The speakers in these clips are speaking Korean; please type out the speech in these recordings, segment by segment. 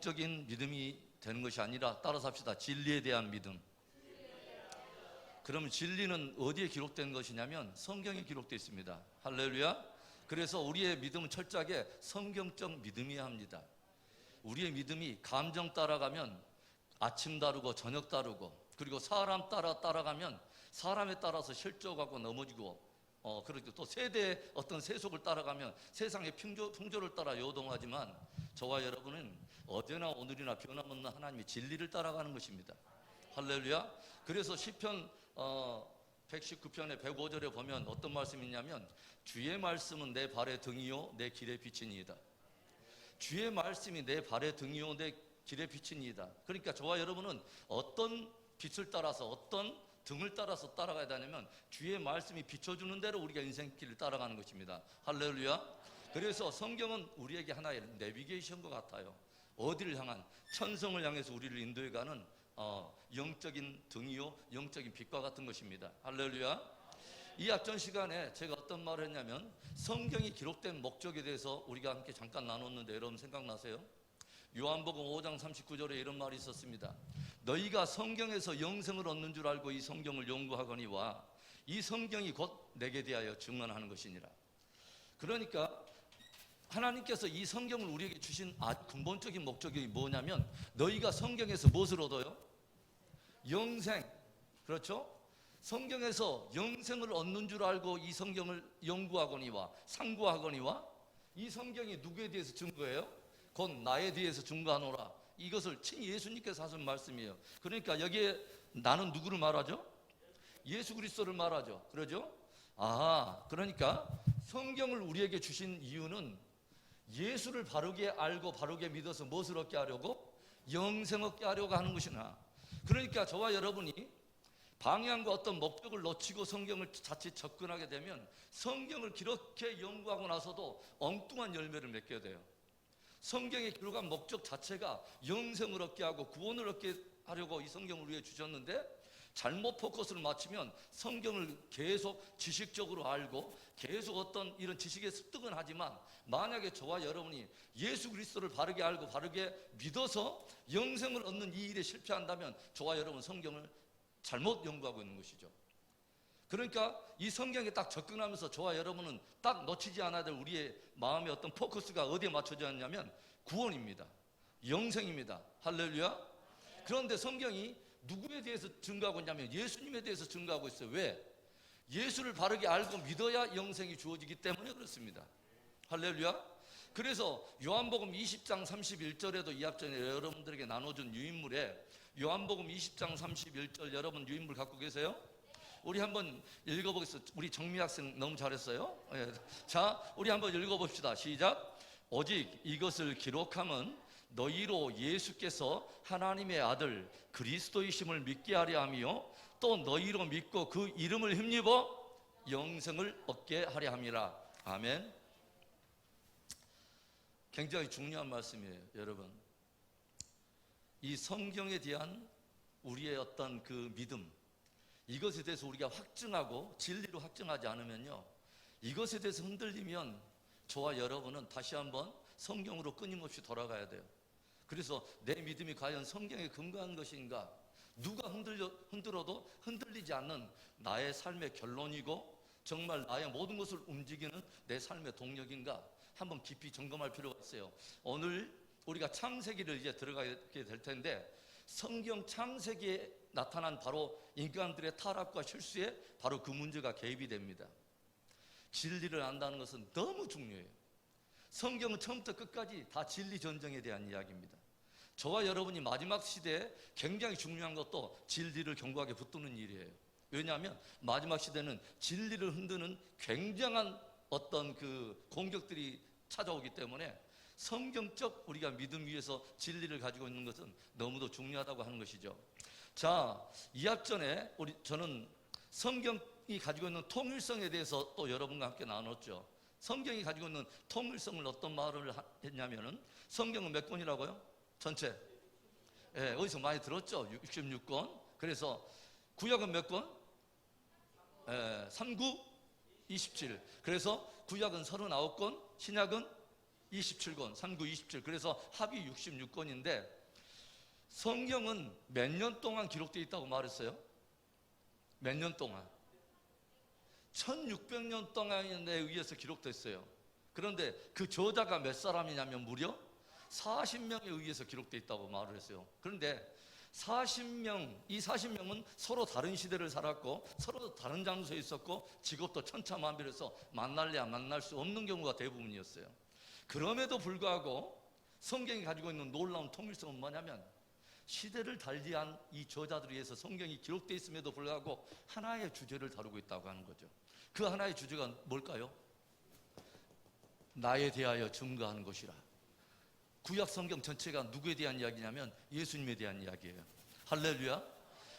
맹목적인 믿음이 되는 것이 아니라, 따라서 합시다. 진리에 대한 믿음. 그러면 진리는 어디에 기록된 것이냐면 성경에 기록되어 있습니다. 할렐루야. 그래서 우리의 믿음은 철저하게 성경적 믿음이어야 합니다. 우리의 믿음이 감정 따라가면 아침 다르고 저녁 다르고, 그리고 사람 따라가면 사람에 따라서 실족하고 넘어지고, 그리고 또 세대의 어떤 세속을 따라가면 세상의 풍조를 따라 요동하지만, 저와 여러분은 어제나 오늘이나 변함없는 하나님의 진리를 따라가는 것입니다. 할렐루야. 그래서 시편 119편의 105절에 보면 어떤 말씀이 있냐면, 주의 말씀은 내 발의 등이요 내 길의 빛이니이다. 주의 말씀이 내 발의 등이요 내 길의 빛이니이다. 그러니까 저와 여러분은 어떤 빛을 따라서, 어떤 등을 따라서 따라가야 되냐면, 주의 말씀이 비춰주는 대로 우리가 인생길을 따라가는 것입니다. 할렐루야. 그래서 성경은 우리에게 하나의 내비게이션과 같아요. 어디를 향한, 천성을 향해서 우리를 인도해가는 영적인 등이요 영적인 빛과 같은 것입니다. 할렐루야. 이 앞전 시간에 제가 어떤 말을 했냐면, 성경이 기록된 목적에 대해서 우리가 함께 잠깐 나눴는데 여러분 생각나세요? 요한복음 5장 39절에 이런 말이 있었습니다. 너희가 성경에서 영생을 얻는 줄 알고 이 성경을 연구하거니와 이 성경이 곧 내게 대하여 증언하는 것이니라. 그러니까 하나님께서 이 성경을 우리에게 주신 아주 근본적인 목적이 뭐냐면, 너희가 성경에서 무엇을 얻어요? 영생. 그렇죠? 성경에서 영생을 얻는 줄 알고 이 성경을 연구하거니와 상고하거니와, 이 성경이 누구에 대해서 증거해요? 곧 나에 대해서 증거하노라. 이것을 친 예수님께서 하신 말씀이에요. 그러니까 여기에 나는 누구를 말하죠? 예수 그리스도를 말하죠. 그러죠? 그러니까 성경을 우리에게 주신 이유는 예수를 바르게 알고 바르게 믿어서 무엇을 얻게 하려고? 영생 얻게 하려고 하는 것이나. 그러니까 저와 여러분이 방향과 어떤 목적을 놓치고 성경을 자칫 접근하게 되면, 성경을 그렇게 연구하고 나서도 엉뚱한 열매를 맺게 돼요. 성경에 기록한 목적 자체가 영생을 얻게 하고 구원을 얻게 하려고 이 성경을 위해 주셨는데, 잘못 포커스를 맞추면 성경을 계속 지식적으로 알고 계속 어떤 이런 지식에 습득은 하지만, 만약에 저와 여러분이 예수 그리스도를 바르게 알고 바르게 믿어서 영생을 얻는 이 일에 실패한다면, 저와 여러분 성경을 잘못 연구하고 있는 것이죠. 그러니까 이 성경에 딱 접근하면서 저와 여러분은 딱 놓치지 않아야 될 우리의 마음의 어떤 포커스가 어디에 맞춰져 있냐면 구원입니다. 영생입니다. 할렐루야. 그런데 성경이 누구에 대해서 증거하고 있냐면 예수님에 대해서 증거하고 있어요. 왜? 예수를 바르게 알고 믿어야 영생이 주어지기 때문에 그렇습니다. 할렐루야. 그래서 요한복음 20장 31절에도 이 앞전에 여러분들에게 나눠준 유인물에, 요한복음 20장 31절 여러분 유인물 갖고 계세요? 우리 한번 읽어보겠습니다. 우리 정미 학생 너무 잘했어요. 자, 우리 한번 읽어봅시다. 시작. 오직 이것을 기록함은 너희로 예수께서 하나님의 아들 그리스도이심을 믿게 하려 함이요 또 너희로 믿고 그 이름을 힘입어 영생을 얻게 하려 함이라. 아멘. 굉장히 중요한 말씀이에요. 여러분, 이 성경에 대한 우리의 어떤 그 믿음, 이것에 대해서 우리가 확증하고 진리로 확증하지 않으면요, 이것에 대해서 흔들리면 저와 여러분은 다시 한번 성경으로 끊임없이 돌아가야 돼요. 그래서 내 믿음이 과연 성경에 근거한 것인가, 누가 흔들어도 흔들리지 않는 나의 삶의 결론이고 정말 나의 모든 것을 움직이는 내 삶의 동력인가, 한번 깊이 점검할 필요가 있어요. 오늘 우리가 창세기를 이제 들어가게 될 텐데, 성경 창세기에 나타난 바로 인간들의 타락과 실수에 바로 그 문제가 개입이 됩니다. 진리를 안다는 것은 너무 중요해요. 성경은 처음부터 끝까지 다 진리 전쟁에 대한 이야기입니다. 저와 여러분이 마지막 시대에 굉장히 중요한 것도 진리를 견고하게 붙드는 일이에요. 왜냐하면 마지막 시대는 진리를 흔드는 굉장한 어떤 그 공격들이 찾아오기 때문에 성경적 우리가 믿음 위에서 진리를 가지고 있는 것은 너무도 중요하다고 하는 것이죠. 자, 이 앞전에 저는 성경이 가지고 있는 통일성에 대해서 또 여러분과 함께 나눴죠. 성경이 가지고 있는 통일성을 어떤 말을 했냐면은, 성경은 몇 권이라고요? 전체. 예, 어디서 많이 들었죠? 66권. 그래서 구약은 몇 권? 3, 9, 27. 그래서 구약은 39권, 신약은 27권, 3구 27. 그래서 합이 66권인데 성경은 몇 년 동안 기록되어 있다고 말했어요? 몇 년 동안? 1600년 동안에 의해서 기록됐어요. 그런데 그 저자가 몇 사람이냐면 무려 40명에 의해서 기록되어 있다고 말을 했어요. 그런데 40명, 이 40명은 서로 다른 시대를 살았고 서로 다른 장소에 있었고 직업도 천차만별해서 만날래야 만날 수 없는 경우가 대부분이었어요. 그럼에도 불구하고 성경이 가지고 있는 놀라운 통일성은 뭐냐면 시대를 달리한 이 저자들에 의해서 성경이 기록되어 있음에도 불구하고 하나의 주제를 다루고 있다고 하는 거죠. 그 하나의 주제가 뭘까요? 나에 대하여 증거하는 것이라. 구약 성경 전체가 누구에 대한 이야기냐면 예수님에 대한 이야기예요. 할렐루야.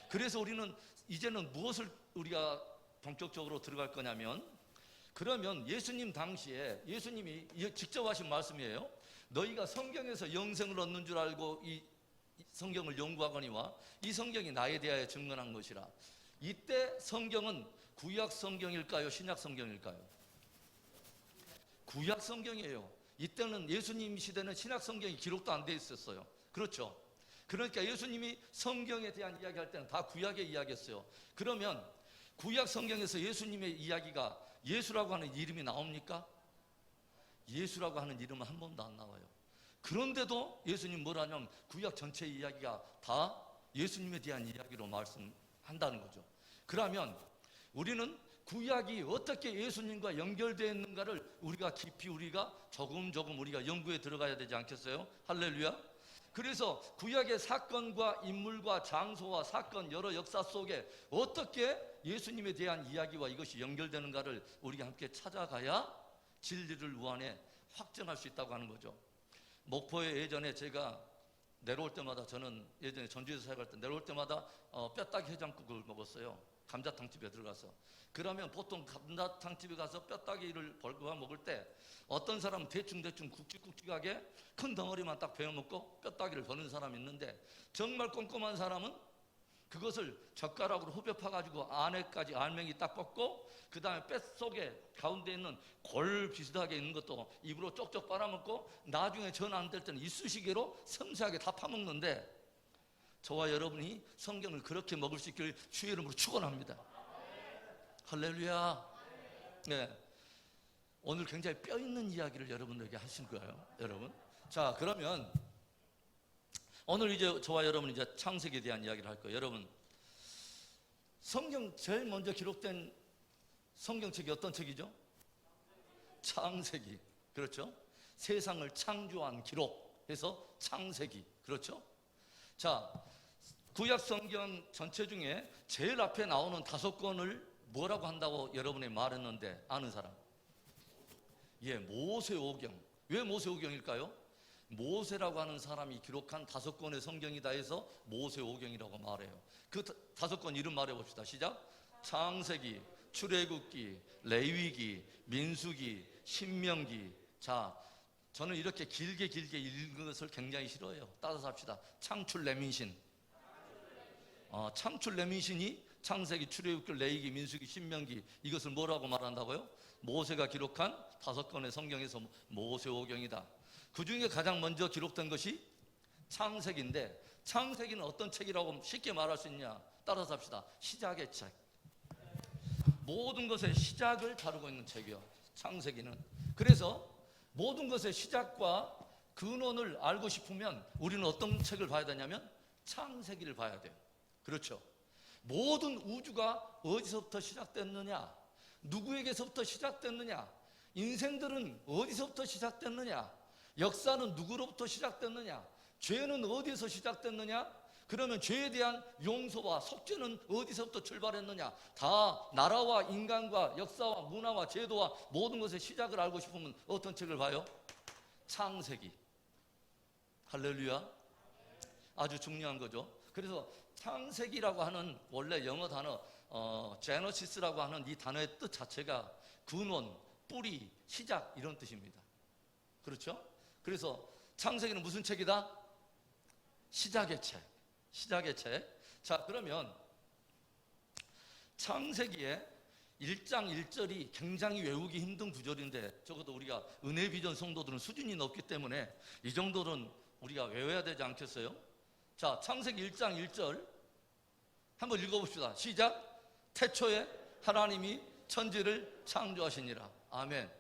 그래서 우리는 이제는 무엇을 우리가 본격적으로 들어갈 거냐면, 그러면 예수님 당시에 예수님이 직접 하신 말씀이에요. 너희가 성경에서 영생을 얻는 줄 알고 이 성경을 연구하거니와 이 성경이 나에 대하여 증언한 것이라. 이때 성경은 구약 성경일까요? 신약 성경일까요? 구약 성경이에요. 이때는 예수님 시대는 신약 성경이 기록도 안 돼 있었어요. 그렇죠? 그러니까 예수님이 성경에 대한 이야기할 때는 다 구약의 이야기였어요. 그러면 구약 성경에서 예수님의 이야기가 예수라고 하는 이름이 나옵니까? 예수라고 하는 이름은 한 번도 안 나와요. 그런데도 예수님 뭐라냐면 구약 전체 이야기가 다 예수님에 대한 이야기로 말씀한다는 거죠. 그러면 우리는 구약이 어떻게 예수님과 연결되어 있는가를 우리가 깊이 우리가 조금 우리가 연구에 들어가야 되지 않겠어요? 할렐루야. 그래서 구약의 사건과 인물과 장소와 사건 여러 역사 속에 어떻게 예수님에 대한 이야기와 이것이 연결되는가를 우리가 함께 찾아가야 진리를 우안에 확정할 수 있다고 하는 거죠. 목포에 예전에 제가 내려올 때마다, 저는 예전에 전주에서 살아갈 때 내려올 때마다 뼈다귀 해장국을 먹었어요. 감자탕집에 들어가서. 그러면 보통 감자탕집에 가서 뼈다귀를 벌거나 먹을 때 어떤 사람은 대충 굵직굵직하게 큰 덩어리만 딱 베어 먹고 뼈다귀를 버는 사람이 있는데, 정말 꼼꼼한 사람은 그것을 젓가락으로 후벼 파가지고 안에까지 알맹이 딱 뽑고 그 다음에 뱃속에 가운데 있는 골 비슷하게 있는 것도 입으로 쪽쪽 빨아먹고 나중에 전 안 될 때는 이쑤시개로 섬세하게 다 파먹는데, 저와 여러분이 성경을 그렇게 먹을 수 있기를 주의 이름으로 축원합니다. 할렐루야. 네, 오늘 굉장히 뼈 있는 이야기를 여러분들에게 하신 거예요, 여러분. 자, 그러면 오늘 이제 저와 여러분 이제 창세기에 대한 이야기를 할 거예요. 여러분, 성경 제일 먼저 기록된 성경책이 어떤 책이죠? 창세기. 그렇죠? 세상을 창조한 기록해서 창세기. 그렇죠? 자, 구약 성경 전체 중에 제일 앞에 나오는 5권을 뭐라고 한다고 여러분이 말했는데 아는 사람? 예, 모세오경. 왜 모세오경일까요? 모세라고 하는 사람이 기록한 5권의 성경이다 해서 모세오경이라고 말해요. 그 5권 이름 말해봅시다. 시작. 창세기, 출애굽기, 레위기, 민수기, 신명기. 자, 저는 이렇게 길게 읽는 것을 굉장히 싫어해요. 따라서 합시다. 창출레민신. 창출레민신이 창세기, 출애굽기, 레위기, 민수기, 신명기, 이것을 뭐라고 말한다고요? 모세가 기록한 5권의 성경에서 모세오경이다. 그 중에 가장 먼저 기록된 것이 창세기인데, 창세기는 어떤 책이라고 쉽게 말할 수 있냐? 따라서 합시다. 시작의 책. 모든 것의 시작을 다루고 있는 책이요, 창세기는. 그래서 모든 것의 시작과 근원을 알고 싶으면 우리는 어떤 책을 봐야 되냐면 창세기를 봐야 돼요. 그렇죠? 모든 우주가 어디서부터 시작됐느냐, 누구에게서부터 시작됐느냐, 인생들은 어디서부터 시작됐느냐, 역사는 누구로부터 시작됐느냐, 죄는 어디서 시작됐느냐, 그러면 죄에 대한 용서와 속죄는 어디서부터 출발했느냐, 다 나라와 인간과 역사와 문화와 제도와 모든 것의 시작을 알고 싶으면 어떤 책을 봐요? 창세기. 할렐루야. 아주 중요한 거죠. 그래서 창세기라고 하는 원래 영어 단어 제너시스라고 하는 이 단어의 뜻 자체가 근원, 뿌리, 시작 이런 뜻입니다. 그렇죠? 그래서 창세기는 무슨 책이다? 시작의 책. 시작의 책. 자, 그러면 창세기에 1장 1절이 굉장히 외우기 힘든 구절인데 적어도 우리가 은혜 비전 성도들은 수준이 높기 때문에 이 정도는 우리가 외워야 되지 않겠어요? 자, 창세기 1장 1절 한번 읽어봅시다. 시작. 태초에 하나님이 천지를 창조하시니라. 아멘.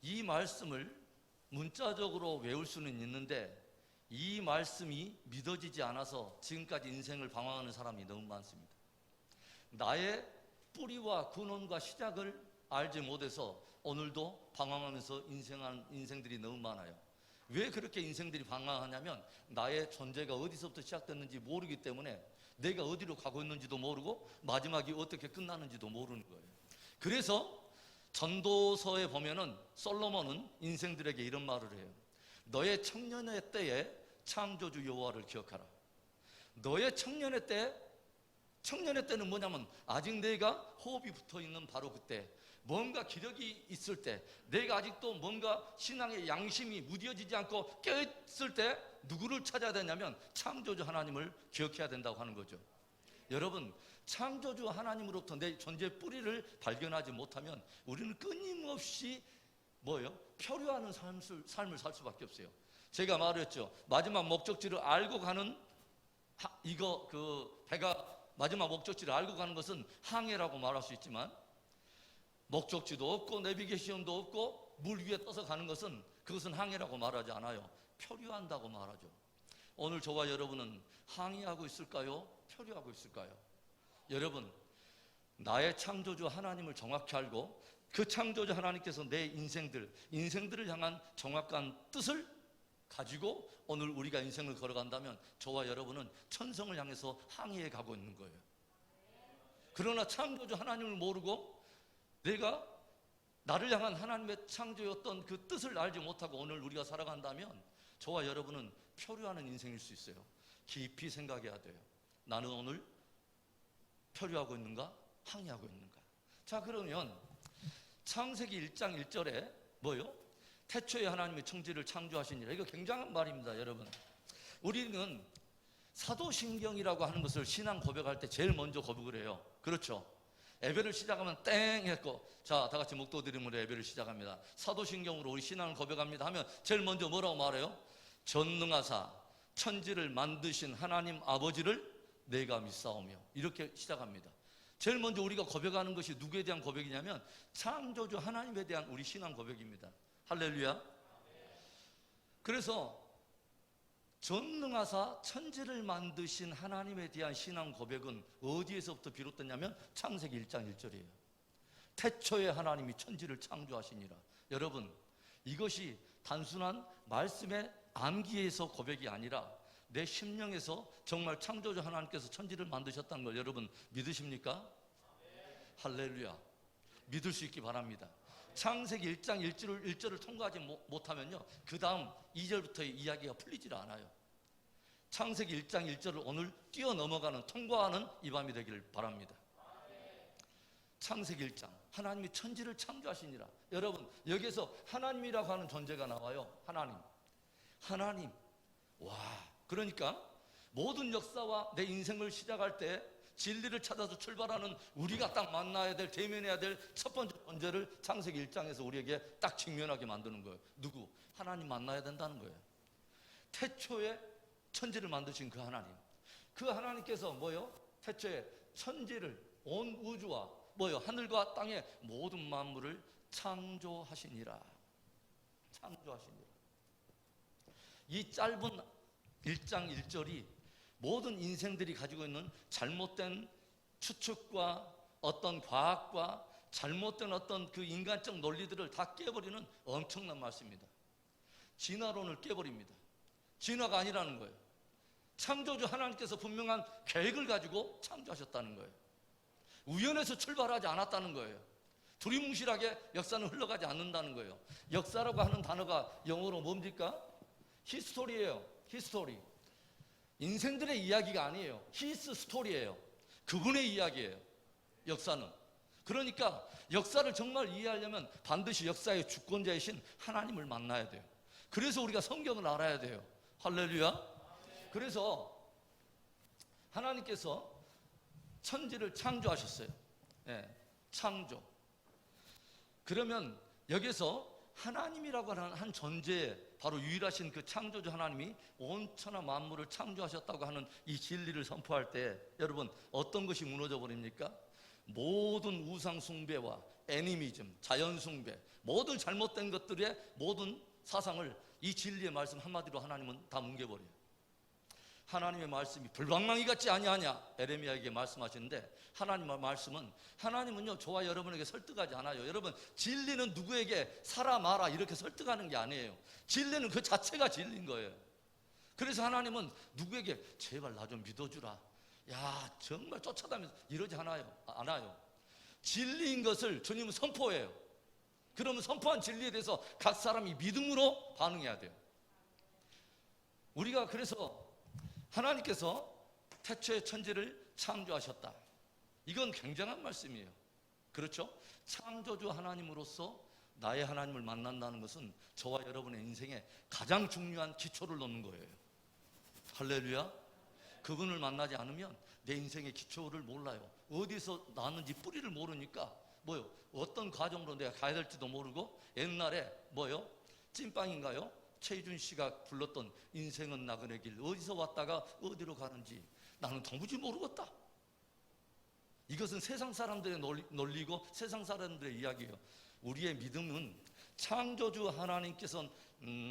이 말씀을 문자적으로 외울 수는 있는데 이 말씀이 믿어지지 않아서 지금까지 인생을 방황하는 사람이 너무 많습니다. 나의 뿌리와 근원과 시작을 알지 못해서 오늘도 방황하면서 인생하는 인생들이 너무 많아요. 왜 그렇게 인생들이 방황하냐면 나의 존재가 어디서부터 시작됐는지 모르기 때문에 내가 어디로 가고 있는지도 모르고 마지막이 어떻게 끝나는지도 모르는 거예요. 그래서 전도서에 보면은 솔로몬은 인생들에게 이런 말을 해요. 너의 청년의 때에 창조주 여호와를 기억하라. 너의 청년의 때는 뭐냐면 아직 내가 호흡이 붙어있는 바로 그때, 뭔가 기력이 있을 때, 내가 아직도 뭔가 신앙의 양심이 무뎌지지 않고 깨어있을 때 누구를 찾아야 되냐면 창조주 하나님을 기억해야 된다고 하는 거죠. 여러분, 창조주 하나님으로부터 내 존재의 뿌리를 발견하지 못하면 우리는 끊임없이 표류하는 삶을 살 수밖에 없어요. 제가 말했죠. 마지막 목적지를 알고 가는 배가 마지막 목적지를 알고 가는 것은 항해라고 말할 수 있지만 목적지도 없고 내비게이션도 없고 물 위에 떠서 가는 것은 그것은 항해라고 말하지 않아요. 표류한다고 말하죠. 오늘 저와 여러분은 항해하고 있을까요? 표류하고 있을까요? 여러분, 나의 창조주 하나님을 정확히 알고 그 창조주 하나님께서 내 인생들을 향한 정확한 뜻을 가지고 오늘 우리가 인생을 걸어간다면 저와 여러분은 천성을 향해서 항해해 가고 있는 거예요. 그러나 창조주 하나님을 모르고 내가 나를 향한 하나님의 창조였던 그 뜻을 알지 못하고 오늘 우리가 살아간다면 저와 여러분은 표류하는 인생일 수 있어요. 깊이 생각해야 돼요. 나는 오늘 표류하고 있는가? 항해하고 있는가? 자, 그러면 창세기 1장 1절에 태초에 하나님이 천지를 창조하시니라. 이거 굉장한 말입니다, 여러분. 우리는 사도신경이라고 하는 것을 신앙 고백할 때 제일 먼저 고백을 해요. 그렇죠? 예배를 시작하면 땡 했고, 자, 다 같이 목도드림으로 예배를 시작합니다. 사도신경으로 우리 신앙을 고백합니다 하면 제일 먼저 뭐라고 말해요? 전능하사 천지를 만드신 하나님 아버지를 내가 믿사오며, 이렇게 시작합니다. 제일 먼저 우리가 고백하는 것이 누구에 대한 고백이냐면 창조주 하나님에 대한 우리 신앙 고백입니다. 할렐루야. 그래서 전능하사 천지를 만드신 하나님에 대한 신앙 고백은 어디에서부터 비롯됐냐면 창세기 1장 1절이에요. 태초에 하나님이 천지를 창조하시니라. 여러분, 이것이 단순한 말씀의 암기에서 고백이 아니라 내 심령에서 정말 창조주 하나님께서 천지를 만드셨다는 걸 여러분 믿으십니까? 할렐루야. 믿을 수 있기 바랍니다. 창세기 1장 1절을 통과하지 못하면요, 그 다음 2절부터의 이야기가 풀리질 않아요. 창세기 1장 1절을 오늘 뛰어넘어가는, 통과하는 이 밤이 되기를 바랍니다. 창세기 1장, 하나님이 천지를 창조하시니라. 여러분, 여기에서 하나님이라고 하는 존재가 나와요. 하나님. 와, 그러니까 모든 역사와 내 인생을 시작할 때 진리를 찾아서 출발하는 우리가 딱 만나야 될, 대면해야 될 첫 번째 존재를 창세기 1장에서 우리에게 딱 직면하게 만드는 거예요. 누구? 하나님 만나야 된다는 거예요. 태초에 천지를 만드신 그 하나님. 그 하나님께서 태초에 천지를, 온 우주와 하늘과 땅의 모든 만물을 창조하시니라. 이 짧은 1장 1절이 모든 인생들이 가지고 있는 잘못된 추측과 어떤 과학과 잘못된 어떤 그 인간적 논리들을 다 깨버리는 엄청난 말씀입니다. 진화론을 깨버립니다. 진화가 아니라는 거예요. 창조주 하나님께서 분명한 계획을 가지고 창조하셨다는 거예요. 우연에서 출발하지 않았다는 거예요. 두리뭉실하게 역사는 흘러가지 않는다는 거예요. 역사라고 하는 단어가 영어로 뭡니까? 히스토리예요. 히스토리. 인생들의 이야기가 아니에요. 히스 스토리예요. 그분의 이야기예요. 역사는. 그러니까 역사를 정말 이해하려면 반드시 역사의 주권자이신 하나님을 만나야 돼요. 그래서 우리가 성경을 알아야 돼요. 할렐루야. 그래서 하나님께서 천지를 창조하셨어요. 예, 창조. 그러면 여기서 하나님이라고 하는 한 존재에 바로 유일하신 그 창조주 하나님이 온천하 만물을 창조하셨다고 하는 이 진리를 선포할 때 여러분 어떤 것이 무너져 버립니까? 모든 우상 숭배와 애니미즘, 자연 숭배, 모든 잘못된 것들의 모든 사상을 이 진리의 말씀 한마디로 하나님은 다 뭉개버려요. 하나님의 말씀이 불방망이 같지 아니하냐 에레미야에게 말씀하시는데 하나님의 말씀은 하나님은요 저와 여러분에게 설득하지 않아요. 여러분 진리는 누구에게 살아 마라 이렇게 설득하는 게 아니에요. 진리는 그 자체가 진리인 거예요. 그래서 하나님은 누구에게 제발 나 좀 믿어주라, 야 정말 쫓아다니면서 이러지 않아요. 진리인 것을 주님은 선포해요. 그러면 선포한 진리에 대해서 각 사람이 믿음으로 반응해야 돼요. 우리가 그래서 하나님께서 태초에 천지를 창조하셨다. 이건 굉장한 말씀이에요. 그렇죠? 창조주 하나님으로서 나의 하나님을 만난다는 것은 저와 여러분의 인생에 가장 중요한 기초를 놓는 거예요. 할렐루야. 그분을 만나지 않으면 내 인생의 기초를 몰라요. 어디서 나왔는지 뿌리를 모르니까 어떤 과정으로 내가 가야 될지도 모르고 옛날에 찐빵인가요? 최희준 씨가 불렀던 인생은 나그네 길, 어디서 왔다가 어디로 가는지 나는 도무지 모르겠다. 이것은 세상 사람들의 논리고 세상 사람들의 이야기예요. 우리의 믿음은 창조주 하나님께서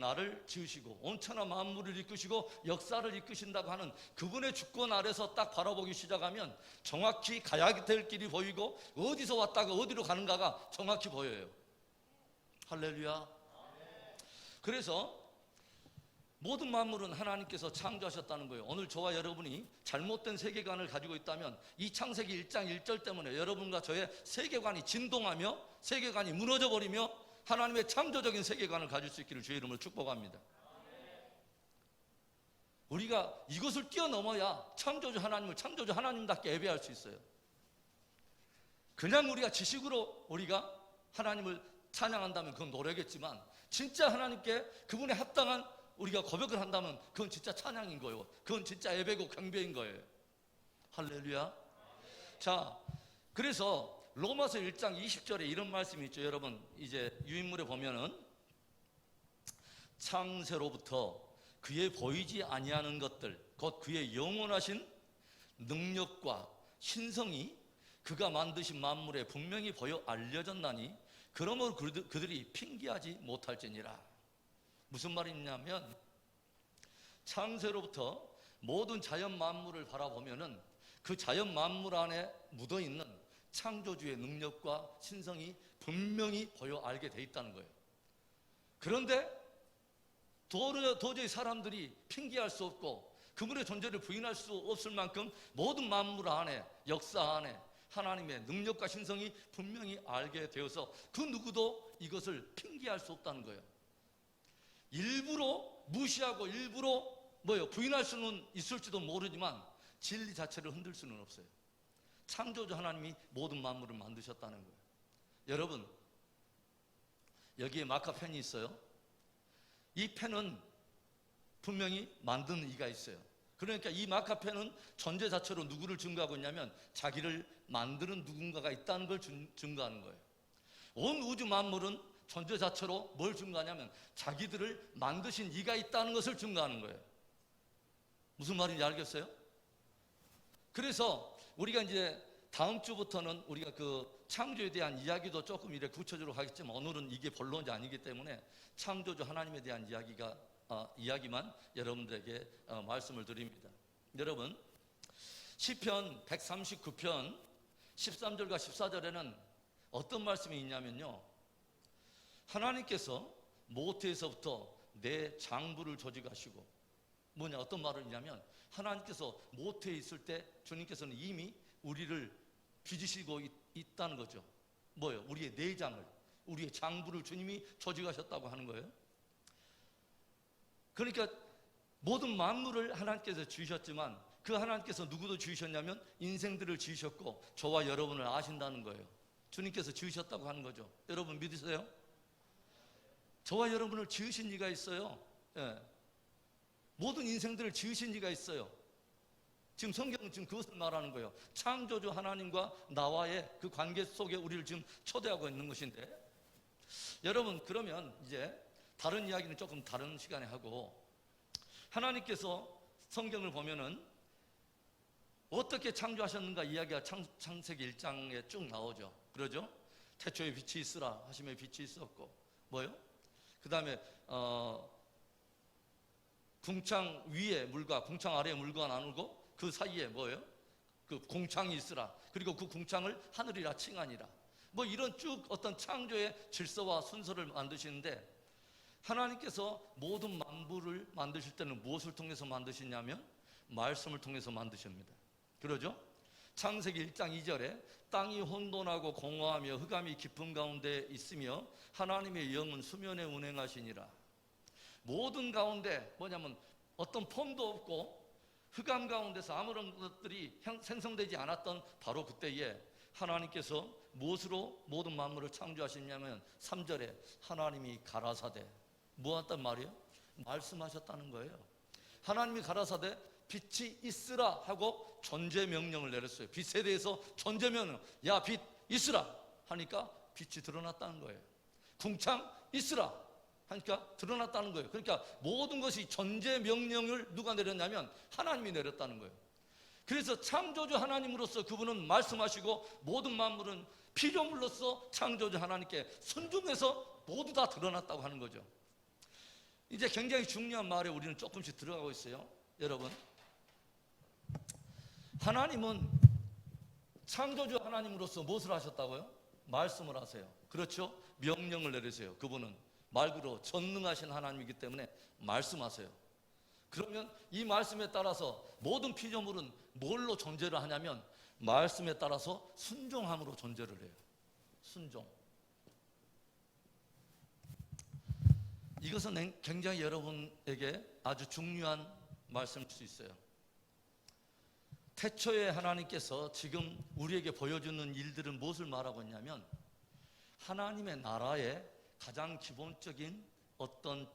나를 지으시고 온천하 만물을 이끄시고 역사를 이끄신다고 하는 그분의 주권 아래서 딱 바라보기 시작하면 정확히 가야 될 길이 보이고 어디서 왔다가 어디로 가는가가 정확히 보여요. 할렐루야. 그래서 모든 만물은 하나님께서 창조하셨다는 거예요. 오늘 저와 여러분이 잘못된 세계관을 가지고 있다면 이 창세기 1장 1절 때문에 여러분과 저의 세계관이 진동하며 세계관이 무너져버리며 하나님의 창조적인 세계관을 가질 수 있기를 주의 이름으로 축복합니다. 우리가 이것을 뛰어넘어야 창조주 하나님을 창조주 하나님답게 예배할 수 있어요. 그냥 우리가 지식으로 우리가 하나님을 찬양한다면 그건 노래겠지만 진짜 하나님께 그분에 합당한 우리가 고백을 한다면 그건 진짜 찬양인 거예요. 그건 진짜 예배고 경배인 거예요. 할렐루야. 자, 그래서 로마서 1장 20절에 이런 말씀이 있죠. 여러분 이제 유인물에 보면은 창세로부터 그의 보이지 아니하는 것들 곧 그의 영원하신 능력과 신성이 그가 만드신 만물에 분명히 보여 알려졌나니 그러므로 그들이 핑계하지 못할지니라. 무슨 말이냐면 창세로부터 모든 자연 만물을 바라보면은 그 자연 만물 안에 묻어있는 창조주의 능력과 신성이 분명히 보여 알게 돼 있다는 거예요. 그런데 도저히 사람들이 핑계할 수 없고 그분의 존재를 부인할 수 없을 만큼 모든 만물 안에 역사 안에 하나님의 능력과 신성이 분명히 알게 되어서 그 누구도 이것을 핑계할 수 없다는 거예요. 일부러 무시하고 일부러 부인할 수는 있을지도 모르지만 진리 자체를 흔들 수는 없어요. 창조주 하나님이 모든 만물을 만드셨다는 거예요. 여러분 여기에 마카 펜이 있어요. 이 펜은 분명히 만드는 이가 있어요. 그러니까 이 마카 펜은 존재 자체로 누구를 증거하고 있냐면 자기를 만드는 누군가가 있다는 걸 증거하는 거예요. 온 우주 만물은 존재 자체로 뭘 증거하냐면 자기들을 만드신 이가 있다는 것을 증거하는 거예요. 무슨 말인지 알겠어요? 그래서 우리가 이제 다음 주부터는 우리가 그 창조에 대한 이야기도 조금 이렇게 구체적으로 하겠지만 오늘은 이게 본론이 아니기 때문에 창조주 하나님에 대한 이야기만 여러분들에게 말씀을 드립니다. 여러분 시편 139편 13절과 14절에는 어떤 말씀이 있냐면요, 하나님께서 모태에서부터 내 장부를 조직하시고 어떤 말을 있냐면 하나님께서 모태에 있을 때 주님께서는 이미 우리를 빚으시고 있다는 거죠. 우리의 내장을, 우리의 장부를 주님이 조직하셨다고 하는 거예요. 그러니까 모든 만물을 하나님께서 지으셨지만 그 하나님께서 누구도 지으셨냐면 인생들을 지으셨고 저와 여러분을 아신다는 거예요. 주님께서 지으셨다고 하는 거죠. 여러분 믿으세요? 저와 여러분을 지으신 이가 있어요. 예. 모든 인생들을 지으신 이가 있어요. 지금 성경은 지금 그것을 말하는 거예요. 창조주 하나님과 나와의 그 관계 속에 우리를 지금 초대하고 있는 것인데, 여러분 그러면 이제 다른 이야기는 조금 다른 시간에 하고, 하나님께서 성경을 보면은 어떻게 창조하셨는가 이야기가 창세기 1장에 쭉 나오죠. 그러죠? 태초에 빛이 있으라 하시며 빛이 있었고, 뭐요? 그 다음에 궁창 위에 물과 궁창 아래에 물과 나누고 그 사이에 뭐예요? 그 궁창이 있으라. 그리고 그 궁창을 하늘이라 칭하니라. 뭐 이런 쭉 어떤 창조의 질서와 순서를 만드시는데, 하나님께서 모든 만물을 만드실 때는 무엇을 통해서 만드시냐면 말씀을 통해서 만드십니다. 그러죠? 창세기 1장 2절에 땅이 혼돈하고 공허하며 흑암이 깊은 가운데 있으며 하나님의 영은 수면에 운행하시니라. 모든 가운데 뭐냐면 어떤 폼도 없고 흑암 가운데서 아무런 것들이 생성되지 않았던 바로 그때에 하나님께서 무엇으로 모든 만물을 창조하시냐면 3절에 하나님이 가라사대 뭐 했단 말이에요? 말씀하셨다는 거예요. 하나님이 가라사대 빛이 있으라 하고 존재 명령을 내렸어요. 빛에 대해서 존재 명령, 야 빛 있으라 하니까 빛이 드러났다는 거예요. 궁창 있으라 하니까 드러났다는 거예요. 그러니까 모든 것이 존재 명령을 누가 내렸냐면 하나님이 내렸다는 거예요. 그래서 창조주 하나님으로서 그분은 말씀하시고 모든 만물은 피조물로서 창조주 하나님께 순종해서 모두 다 드러났다고 하는 거죠. 이제 굉장히 중요한 말에 우리는 조금씩 들어가고 있어요. 여러분, 하나님은 창조주 하나님으로서 무엇을 하셨다고요? 말씀을 하세요. 그렇죠? 명령을 내리세요. 그분은 말 그대로 전능하신 하나님이기 때문에 말씀하세요. 그러면 이 말씀에 따라서 모든 피조물은 뭘로 존재를 하냐면 말씀에 따라서 순종함으로 존재를 해요. 순종. 이것은 굉장히 여러분에게 아주 중요한 말씀일 수 있어요. 태초에 하나님께서 지금 우리에게 보여주는 일들은 무엇을 말하고 있냐면 하나님의 나라의 가장 기본적인 어떤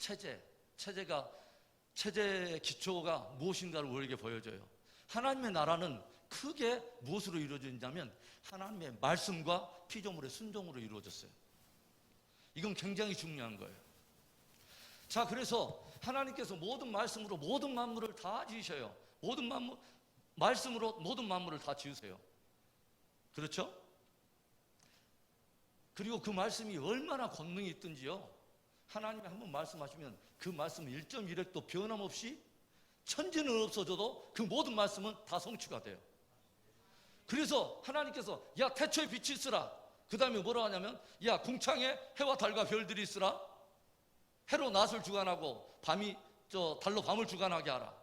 체제의 기초가 무엇인가를 우리에게 보여줘요. 하나님의 나라는 크게 무엇으로 이루어지냐면 하나님의 말씀과 피조물의 순종으로 이루어졌어요. 이건 굉장히 중요한 거예요. 자, 그래서 하나님께서 모든 말씀으로 모든 만물을 다 지으셔요. 말씀으로 모든 만물을 다 지으세요. 그렇죠? 그리고 그 말씀이 얼마나 권능이 있든지요. 하나님이 한번 말씀하시면 그 말씀은 1.1획도 변함없이 천지는 없어져도 그 모든 말씀은 다 성취가 돼요. 그래서 하나님께서 야 태초에 빛이 있으라. 그 다음에 뭐라 하냐면 야 궁창에 해와 달과 별들이 있으라. 해로 낮을 주관하고 달로 밤을 주관하게 하라.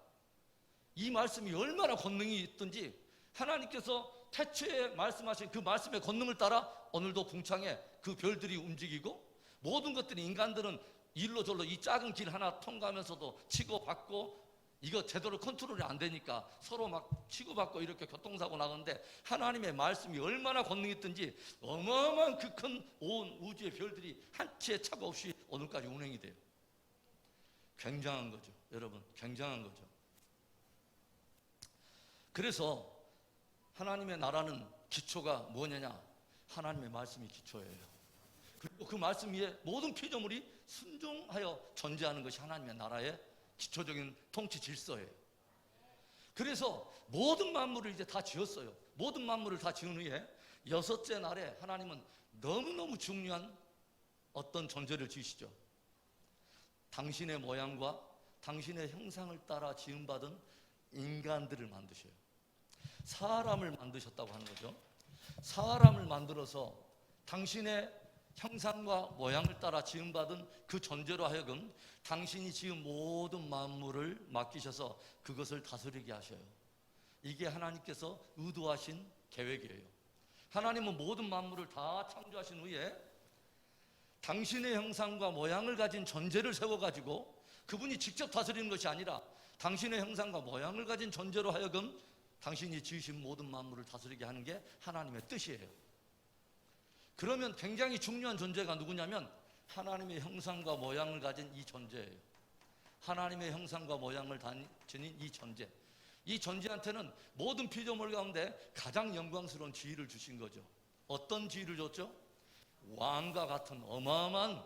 이 말씀이 얼마나 권능이 있든지 하나님께서 태초에 말씀하신 그 말씀의 권능을 따라 오늘도 궁창에 그 별들이 움직이고 모든 것들이 인간들은 일로 절로 이 작은 길 하나 통과하면서도 치고받고 이거 제대로 컨트롤이 안 되니까 서로 막 치고받고 이렇게 교통사고 나가는데 하나님의 말씀이 얼마나 권능이 있든지 어마어마한 그 큰 온 우주의 별들이 한 치의 차고 없이 오늘까지 운행이 돼요. 굉장한 거죠. 여러분, 굉장한 거죠. 그래서 하나님의 나라는 기초가 뭐냐냐? 하나님의 말씀이 기초예요. 그리고 그 말씀 위에 모든 피조물이 순종하여 존재하는 것이 하나님의 나라의 기초적인 통치 질서예요. 그래서 모든 만물을 이제 다 지었어요. 모든 만물을 다 지은 후에 여섯째 날에 하나님은 너무너무 중요한 어떤 존재를 지으시죠. 당신의 모양과 당신의 형상을 따라 지음받은 인간들을 만드셔요. 사람을 만드셨다고 하는 거죠. 사람을 만들어서 당신의 형상과 모양을 따라 지음받은 그 존재로 하여금 당신이 지은 모든 만물을 맡기셔서 그것을 다스리게 하셔요. 이게 하나님께서 의도하신 계획이에요. 하나님은 모든 만물을 다 창조하신 후에 당신의 형상과 모양을 가진 존재를 세워가지고 그분이 직접 다스리는 것이 아니라 당신의 형상과 모양을 가진 존재로 하여금 당신이 지으신 모든 만물을 다스리게 하는 게 하나님의 뜻이에요. 그러면 굉장히 중요한 존재가 누구냐면 하나님의 형상과 모양을 가진 이 존재예요. 하나님의 형상과 모양을 지닌 이 존재. 이 존재한테는 모든 피조물 가운데 가장 영광스러운 지위를 주신 거죠. 어떤 지위를 줬죠? 왕과 같은 어마어마한,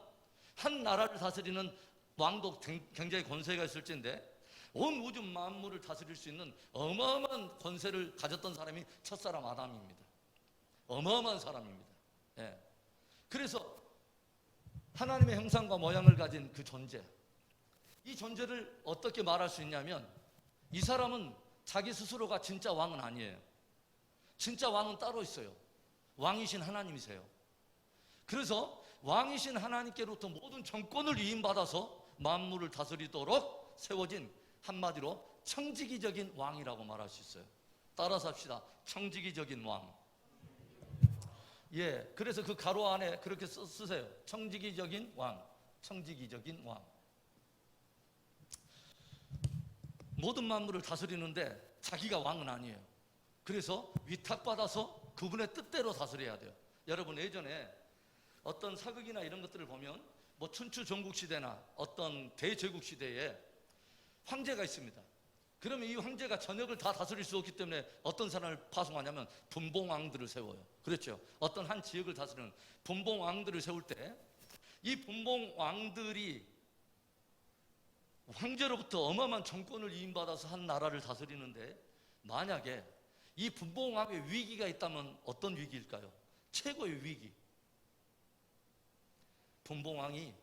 한 나라를 다스리는 왕도 굉장히 권세가 있을진데 온 우주 만물을 다스릴 수 있는 어마어마한 권세를 가졌던 사람이 첫사람 아담입니다. 어마어마한 사람입니다. 예. 그래서 하나님의 형상과 모양을 가진 그 존재, 이 존재를 어떻게 말할 수 있냐면, 이 사람은 자기 스스로가 진짜 왕은 아니에요. 진짜 왕은 따로 있어요. 왕이신 하나님이세요. 그래서 왕이신 하나님께로부터 모든 정권을 위임받아서 만물을 다스리도록 세워진, 한마디로 청지기적인 왕이라고 말할 수 있어요. 따라서 합시다. 청지기적인 왕. 예, 그래서 그 가로 안에 그렇게 쓰세요. 청지기적인 왕, 청지기적인 왕. 모든 만물을 다스리는데 자기가 왕은 아니에요. 그래서 위탁받아서 그분의 뜻대로 다스려야 돼요. 여러분, 예전에 어떤 사극이나 이런 것들을 보면 뭐 춘추 전국시대나 어떤 대제국시대에 황제가 있습니다. 그러면 이 황제가 전역을 다 다스릴 수 없기 때문에 어떤 사람을 파송하냐면 분봉왕들을 세워요. 그렇죠? 어떤 한 지역을 다스리는 분봉왕들을 세울 때 이 분봉왕들이 황제로부터 어마어마한 정권을 위임받아서 한 나라를 다스리는데, 만약에 이 분봉왕의 위기가 있다면 어떤 위기일까요? 최고의 위기. 분봉왕이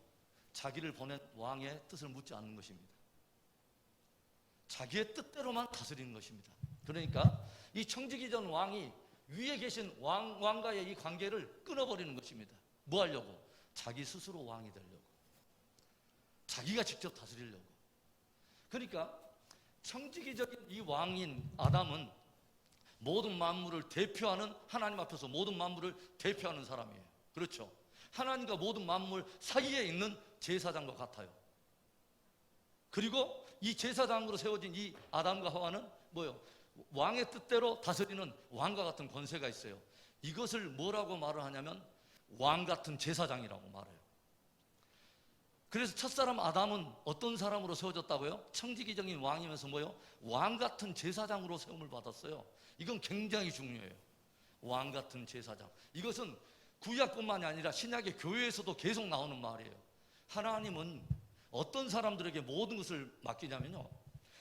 자기를 보낸 왕의 뜻을 묻지 않는 것입니다. 자기의 뜻대로만 다스리는 것입니다. 그러니까 이 청지기전 왕이 위에 계신 왕과의 이 관계를 끊어버리는 것입니다. 뭐 하려고? 자기 스스로 왕이 되려고. 자기가 직접 다스리려고. 그러니까 청지기적인 이 왕인 아담은 모든 만물을 대표하는, 하나님 앞에서 모든 만물을 대표하는 사람이에요. 그렇죠? 하나님과 모든 만물 사이에 있는 제사장과 같아요. 그리고 이 제사장으로 세워진 이 아담과 하와는 뭐예요? 왕의 뜻대로 다스리는 왕과 같은 권세가 있어요. 이것을 뭐라고 말을 하냐면 왕 같은 제사장이라고 말해요. 그래서 첫사람 아담은 어떤 사람으로 세워졌다고요? 청지기적인 왕이면서 뭐예요? 왕 같은 제사장으로 세움을 받았어요. 이건 굉장히 중요해요. 왕 같은 제사장. 이것은 구약뿐만이 아니라 신약의 교회에서도 계속 나오는 말이에요. 하나님은 어떤 사람들에게 모든 것을 맡기냐면요,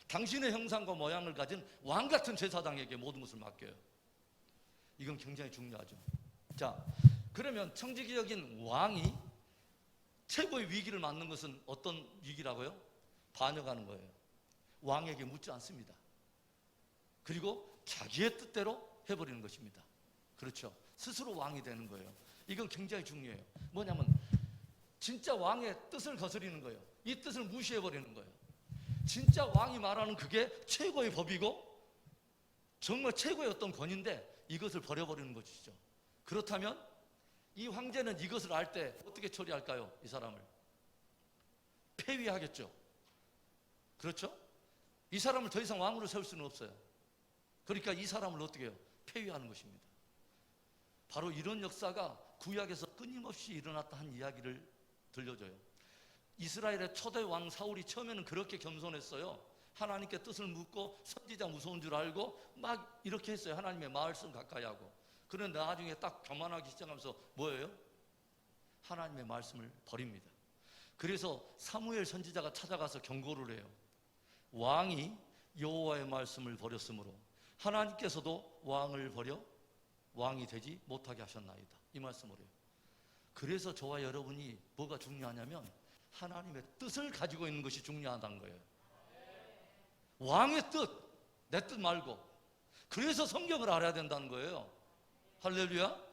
당신의 형상과 모양을 가진 왕 같은 제사장에게 모든 것을 맡겨요. 이건 굉장히 중요하죠. 자, 그러면 청지기적인 왕이 최고의 위기를 맞는 것은 어떤 위기라고요? 반역하는 거예요. 왕에게 묻지 않습니다. 그리고 자기의 뜻대로 해버리는 것입니다. 그렇죠? 스스로 왕이 되는 거예요. 이건 굉장히 중요해요. 뭐냐면 진짜 왕의 뜻을 거스리는 거예요. 이 뜻을 무시해버리는 거예요. 진짜 왕이 말하는 그게 최고의 법이고 정말 최고의 어떤 권위인데 이것을 버려버리는 것이죠. 그렇다면 이 황제는 이것을 알 때 어떻게 처리할까요? 이 사람을 폐위하겠죠. 그렇죠? 이 사람을 더 이상 왕으로 세울 수는 없어요. 그러니까 이 사람을 어떻게 해요? 폐위하는 것입니다. 바로 이런 역사가 구약에서 끊임없이 일어났다 한 이야기를 들려줘요. 이스라엘의 초대 왕 사울이 처음에는 그렇게 겸손했어요. 하나님께 뜻을 묻고 선지자 무서운 줄 알고 막 이렇게 했어요. 하나님의 말씀 가까이 하고. 그런데 나중에 딱 교만하기 시작하면서 뭐예요? 하나님의 말씀을 버립니다. 그래서 사무엘 선지자가 찾아가서 경고를 해요. 왕이 여호와의 말씀을 버렸으므로 하나님께서도 왕을 버려 왕이 되지 못하게 하셨나이다. 이 말씀을 해요. 그래서 저와 여러분이 뭐가 중요하냐면 하나님의 뜻을 가지고 있는 것이 중요하다는 거예요. 왕의 뜻, 내 뜻 말고. 그래서 성경을 알아야 된다는 거예요. 할렐루야.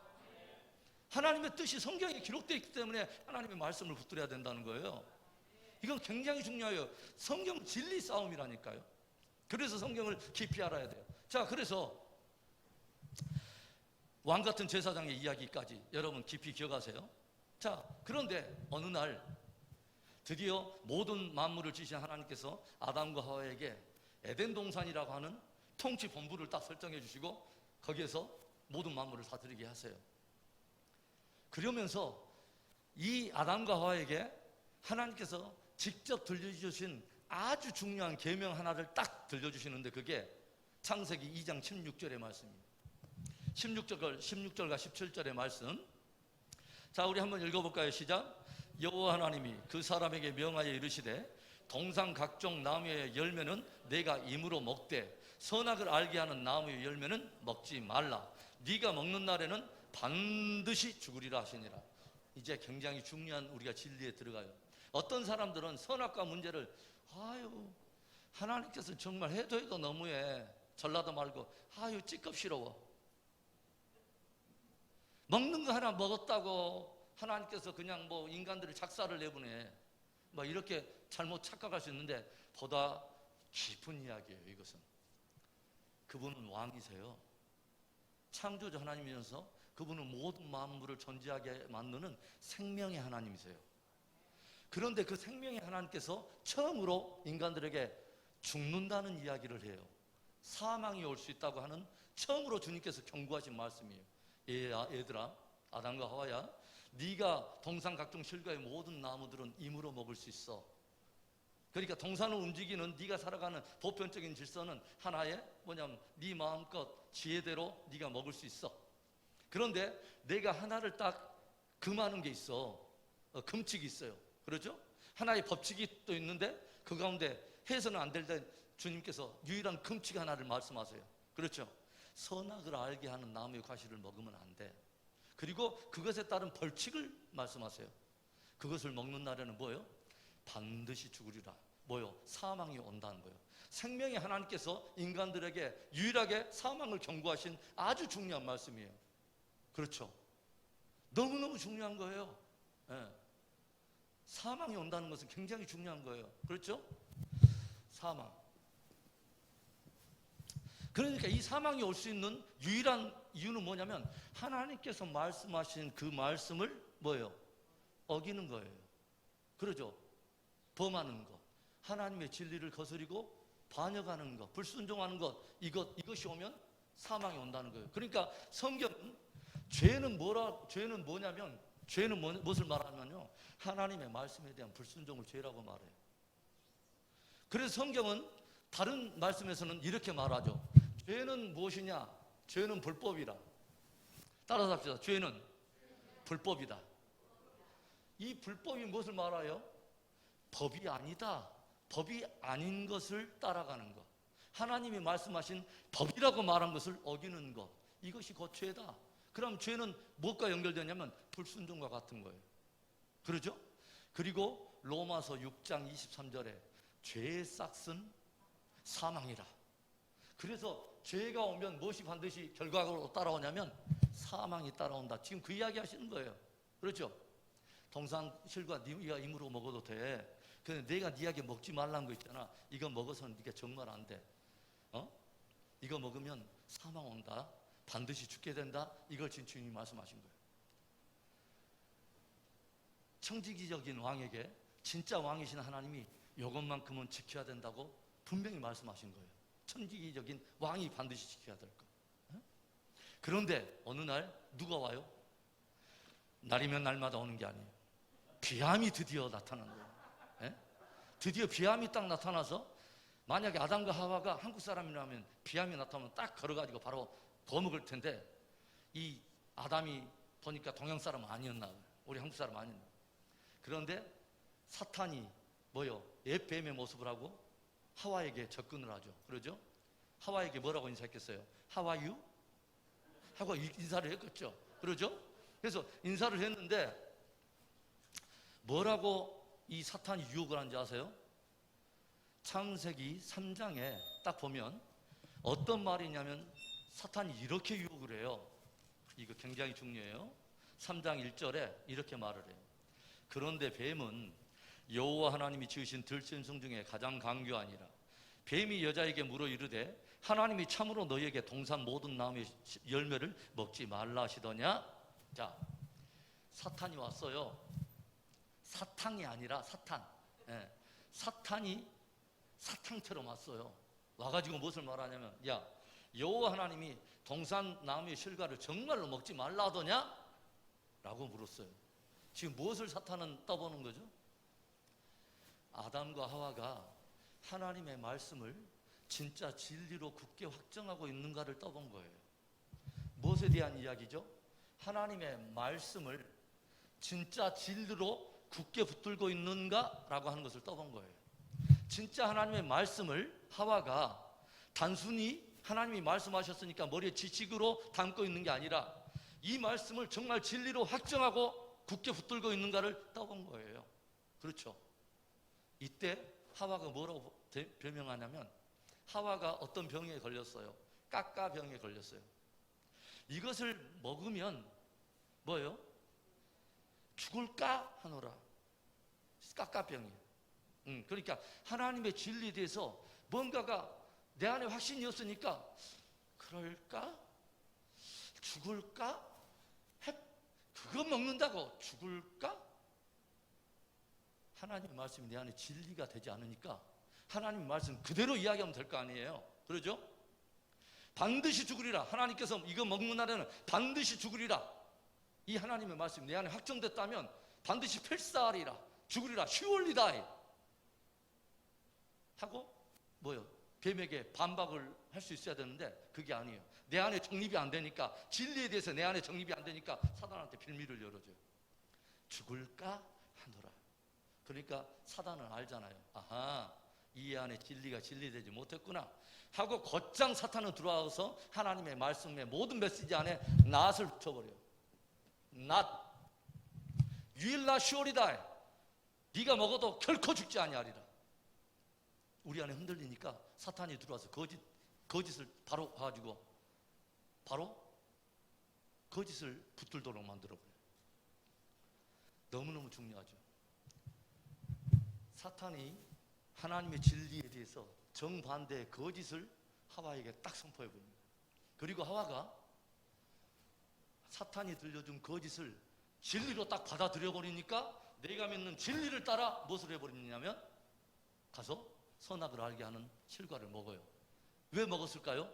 하나님의 뜻이 성경에 기록되어 있기 때문에 하나님의 말씀을 붙들어야 된다는 거예요. 이건 굉장히 중요해요. 성경 진리 싸움이라니까요. 그래서 성경을 깊이 알아야 돼요. 자, 그래서 왕 같은 제사장의 이야기까지 여러분 깊이 기억하세요. 자, 그런데 어느 날 드디어 모든 만물을 지으신 하나님께서 아담과 하와에게 에덴 동산이라고 하는 통치 본부를 딱 설정해 주시고 거기에서 모든 만물을 다스리게 하세요. 그러면서 이 아담과 하와에게 하나님께서 직접 들려주신 아주 중요한 계명 하나를 딱 들려주시는데 그게 창세기 2장 16절의 말씀입니다. 16절과 17절의 말씀. 자, 우리 한번 읽어볼까요? 시작. 여호와 하나님이 그 사람에게 명하여 이르시되 동산 각종 나무의 열매는 내가 임으로 먹되 선악을 알게 하는 나무의 열매는 먹지 말라. 네가 먹는 날에는 반드시 죽으리라 하시니라. 이제 굉장히 중요한 우리가 진리에 들어가요. 어떤 사람들은 선악과 문제를 하나님께서 정말 해도 너무해, 전라도 말고 찌껍시러워, 먹는 거 하나 먹었다고 하나님께서 그냥 인간들을 작사를 내보내, 이렇게 잘못 착각할 수 있는데, 보다 깊은 이야기예요. 이것은 그분은 왕이세요. 창조주 하나님이면서 그분은 모든 만물을 존재하게 만드는 생명의 하나님이세요. 그런데 그 생명의 하나님께서 처음으로 인간들에게 죽는다는 이야기를 해요. 사망이 올 수 있다고 하는, 처음으로 주님께서 경고하신 말씀이에요. 얘들아, 아담과 하와야, 네가 동산 각종 실과의 모든 나무들은 임으로 먹을 수 있어. 그러니까 동산을 움직이는 네가 살아가는 보편적인 질서는 하나의 네 마음껏 지혜대로 네가 먹을 수 있어. 그런데 내가 하나를 딱 금하는 게 있어. 금칙이 있어요. 그렇죠? 하나의 법칙이 또 있는데 그 가운데 해서는 안 될 때 주님께서 유일한 금칙 하나를 말씀하세요. 그렇죠? 선악을 알게 하는 나무의 과실을 먹으면 안 돼. 그리고 그것에 따른 벌칙을 말씀하세요. 그것을 먹는 날에는 뭐예요? 반드시 죽으리라. 뭐요? 사망이 온다는 거예요. 생명의 하나님께서 인간들에게 유일하게 사망을 경고하신 아주 중요한 말씀이에요. 그렇죠? 너무너무 중요한 거예요. 예. 사망이 온다는 것은 굉장히 중요한 거예요. 그렇죠? 사망. 그러니까 이 사망이 올 수 있는 유일한 이유는 뭐냐면 하나님께서 말씀하신 그 말씀을 뭐예요? 어기는 거예요. 그러죠? 범하는 것, 하나님의 진리를 거스리고 반역하는 것, 불순종하는 것, 이것이 오면 사망이 온다는 거예요. 그러니까 성경은 죄는 뭐냐면, 죄는 무엇을 말하냐면요, 하나님의 말씀에 대한 불순종을 죄라고 말해요. 그래서 성경은 다른 말씀에서는 이렇게 말하죠. 죄는 무엇이냐? 죄는 불법이라. 따라서 합시다. 죄는 불법이다. 이 불법이 무엇을 말해요? 법이 아니다. 법이 아닌 것을 따라가는 것. 하나님이 말씀하신 법이라고 말한 것을 어기는 것. 이것이 곧 죄다. 그럼 죄는 무엇과 연결되냐면 불순종과 같은 거예요. 그러죠? 그리고 로마서 6장 23절에 죄의 싹은 사망이라. 그래서 죄가 오면 무엇이 반드시 결과로 따라오냐면 사망이 따라온다. 지금 그 이야기 하시는 거예요. 그렇죠? 동산 실과 네가 임으로 먹어도 돼. 근데 내가 네에게 먹지 말라는 거 있잖아. 이거 먹어서는 네가 정말 안 돼. 이거 먹으면 사망 온다. 반드시 죽게 된다. 이걸 지금 주님이 말씀하신 거예요. 청지기적인 왕에게 진짜 왕이신 하나님이 이것만큼은 지켜야 된다고 분명히 말씀하신 거예요. 천지기적인 왕이 반드시 지켜야 될 것. 그런데 어느 날 누가 와요? 날이면 날마다 오는 게 아니에요. 비암이 드디어 나타난 거예요. 드디어 비암이 딱 나타나서, 만약에 아담과 하와가 한국 사람이라면 비암이 나타나면 딱 걸어가지고 바로 거먹을 텐데, 이 아담이 보니까 동양 사람 아니었나, 우리 한국 사람 아니었나. 그런데 사탄이 뭐요? 옛뱀의 모습을 하고 하와에게 접근을 하죠. 그러죠? 하와에게 뭐라고 인사했겠어요? 하와유? 하고 인사를 했겠죠. 그러죠? 그래서 인사를 했는데 뭐라고 이 사탄이 유혹을 한지 아세요? 창세기 3장에 딱 보면 어떤 말이냐면 사탄이 이렇게 유혹을 해요. 이거 굉장히 중요해요. 3장 1절에 이렇게 말을 해요. 그런데 뱀은 여호와 하나님이 지으신 들짐승 중에 가장 강교하니라. 뱀이 여자에게 물어 이르되 하나님이 참으로 너희에게 동산 모든 나무의 열매를 먹지 말라 하시더냐? 자, 사탄이 왔어요. 사탕이 아니라 사탄. 사탄이 사탕처럼 왔어요. 와가지고 무엇을 말하냐면, 야, 여호와 하나님이 동산 나무의 실과를 정말로 먹지 말라 하더냐? 라고 물었어요. 지금 무엇을 사탄은 떠보는 거죠? 아담과 하와가 하나님의 말씀을 진짜 진리로 굳게 확정하고 있는가를 떠본 거예요. 무엇에 대한 이야기죠? 하나님의 말씀을 진짜 진리로 굳게 붙들고 있는가라고 하는 것을 떠본 거예요. 진짜 하나님의 말씀을 하와가 단순히 하나님이 말씀하셨으니까 머리에 지식으로 담고 있는 게 아니라 이 말씀을 정말 진리로 확정하고 굳게 붙들고 있는가를 떠본 거예요. 그렇죠? 이때 하와가 뭐라고 별명하냐면, 하와가 어떤 병에 걸렸어요. 까까병에 걸렸어요. 이것을 먹으면 뭐예요? 죽을까 하노라. 까까병이에요. 그러니까 하나님의 진리에 대해서 뭔가가 내 안에 확신이었으니까, 그럴까? 죽을까? 그거 먹는다고 죽을까? 하나님의 말씀이 내 안에 진리가 되지 않으니까 하나님의 말씀 그대로 이야기하면 될 거 아니에요. 그러죠? 반드시 죽으리라. 하나님께서 이거 먹는 날에는 반드시 죽으리라. 이 하나님의 말씀이 내 안에 확정됐다면 반드시 필사하리라. 죽으리라. surely die. 하고 뭐요? 뱀에게 반박을 할 수 있어야 되는데 그게 아니에요. 내 안에 정립이 안 되니까, 진리에 대해서 내 안에 정립이 안 되니까 사단한테 빌미를 열어줘요. 죽을까 하노라. 그러니까 사단은 알잖아요. 아하, 이 안에 진리가 진리되지 못했구나 하고 곧장 사탄은 들어와서 하나님의 말씀의 모든 메시지 안에 낫을 붙여버려요. 낫, you will not surely die. 네가 먹어도 결코 죽지 아니하리라. 우리 안에 흔들리니까 사탄이 들어와서 거짓을 바로 가지고 바로 거짓을 붙들도록 만들어버려요. 너무너무 중요하죠. 사탄이 하나님의 진리에 대해서 정반대의 거짓을 하와에게 딱 선포해버립니다. 그리고 하와가 사탄이 들려준 거짓을 진리로 딱 받아들여버리니까 내가 믿는 진리를 따라 무엇을 해버리냐면 가서 선악을 알게 하는 실과를 먹어요. 왜 먹었을까요?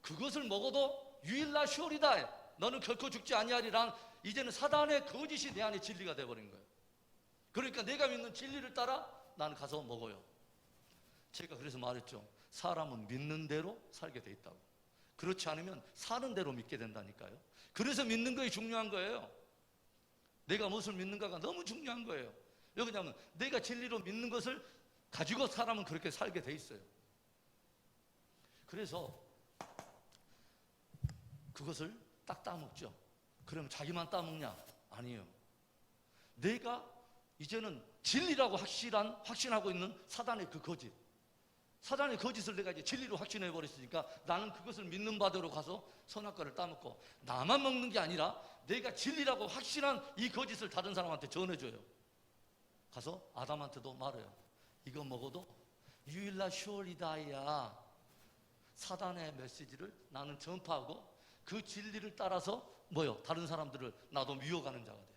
그것을 먹어도 유일나 쇼리다. 너는 결코 죽지 아니하리란, 이제는 사단의 거짓이 내 안에 진리가 되어버린 거예요. 그러니까 내가 믿는 진리를 따라 나는 가서 먹어요. 제가 그래서 말했죠. 사람은 믿는 대로 살게 돼 있다고. 그렇지 않으면 사는 대로 믿게 된다니까요. 그래서 믿는 것이 중요한 거예요. 내가 무엇을 믿는가가 너무 중요한 거예요. 왜 그러냐면 내가 진리로 믿는 것을 가지고 사람은 그렇게 살게 돼 있어요. 그래서 그것을 딱 따먹죠. 그러면 자기만 따먹냐? 아니에요. 내가 이제는 진리라고 확신하고 있는 사단의 그 거짓, 사단의 거짓을 내가 이제 진리로 확신해 버렸으니까 나는 그것을 믿는 바대로 가서 선악과를 따먹고, 나만 먹는 게 아니라 내가 진리라고 확신한 이 거짓을 다른 사람한테 전해줘요. 가서 아담한테도 말해요. 이거 먹어도 you will not surely die야. 사단의 메시지를 나는 전파하고 그 진리를 따라서 뭐요? 다른 사람들을 나도 미워가는 자가 돼요.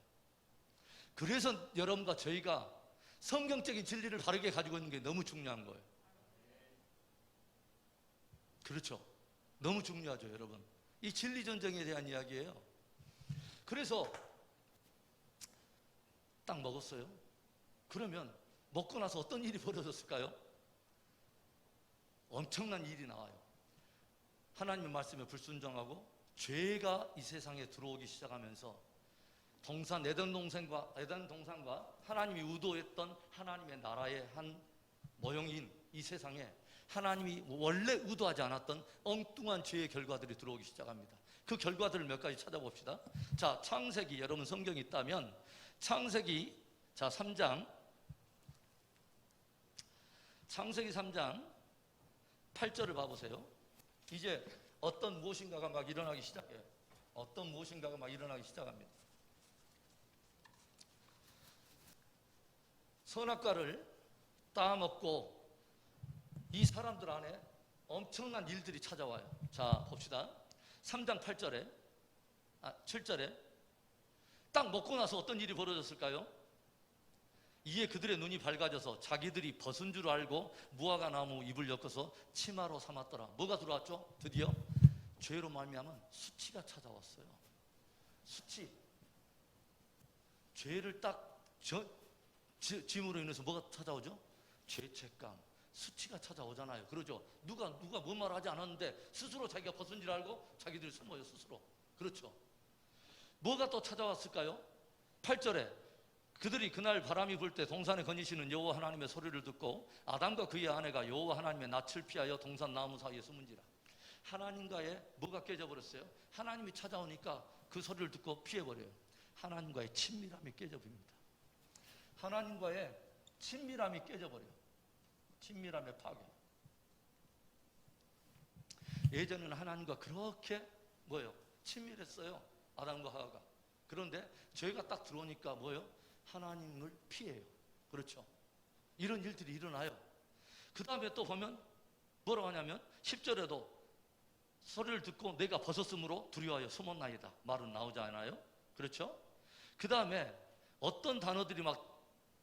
그래서 여러분과 저희가 성경적인 진리를 바르게 가지고 있는 게 너무 중요한 거예요. 그렇죠? 너무 중요하죠, 여러분. 이 진리 전쟁에 대한 이야기예요. 그래서 딱 먹었어요. 그러면 먹고 나서 어떤 일이 벌어졌을까요? 엄청난 일이 나와요. 하나님의 말씀에 불순종하고 죄가 이 세상에 들어오기 시작하면서 에덴 동산과 하나님이 의도했던 하나님의 나라의 한 모형인 이 세상에 하나님이 원래 의도하지 않았던 엉뚱한 죄의 결과들이 들어오기 시작합니다. 그 결과들을 몇 가지 찾아봅시다. 자, 창세기, 여러분 성경이 있다면 창세기 3장 8절을 봐보세요. 이제 어떤 무엇인가가 막 일어나기 시작해요. 선악과를 따먹고 이 사람들 안에 엄청난 일들이 찾아와요. 자, 봅시다. 3장 7절에 딱 먹고 나서 어떤 일이 벌어졌을까요? 이에 그들의 눈이 밝아져서 자기들이 벗은 줄 알고 무화과 나무 잎을 엮어서 치마로 삼았더라. 뭐가 들어왔죠? 드디어 죄로 말미암은 수치가 찾아왔어요. 수치. 죄를 딱 짐으로 인해서 뭐가 찾아오죠? 죄책감, 수치가 찾아오잖아요. 그러죠. 누가 뭔 말 하지 않았는데 스스로 자기가 벗은 줄 알고 자기들이 숨어요, 스스로. 그렇죠. 뭐가 또 찾아왔을까요? 8절에 그들이 그날 바람이 불 때 동산에 거니시는 여호와 하나님의 소리를 듣고 아담과 그의 아내가 여호와 하나님의 낯을 피하여 동산 나무 사이에 숨은지라. 하나님과의 뭐가 깨져버렸어요? 하나님이 찾아오니까 그 소리를 듣고 피해버려요. 하나님과의 친밀함이 깨져버립니다. 하나님과의 친밀함이 깨져버려요. 친밀함의 파괴. 예전에는 하나님과 그렇게 뭐예요? 친밀했어요. 아담과 하와가. 그런데 죄가 딱 들어오니까 뭐예요? 하나님을 피해요. 그렇죠. 이런 일들이 일어나요. 그 다음에 또 보면 뭐라고 하냐면 10절에도 소리를 듣고 내가 벗었으므로 두려워하여 숨었나이다. 말은 나오지 않아요? 그렇죠? 그 다음에 어떤 단어들이 막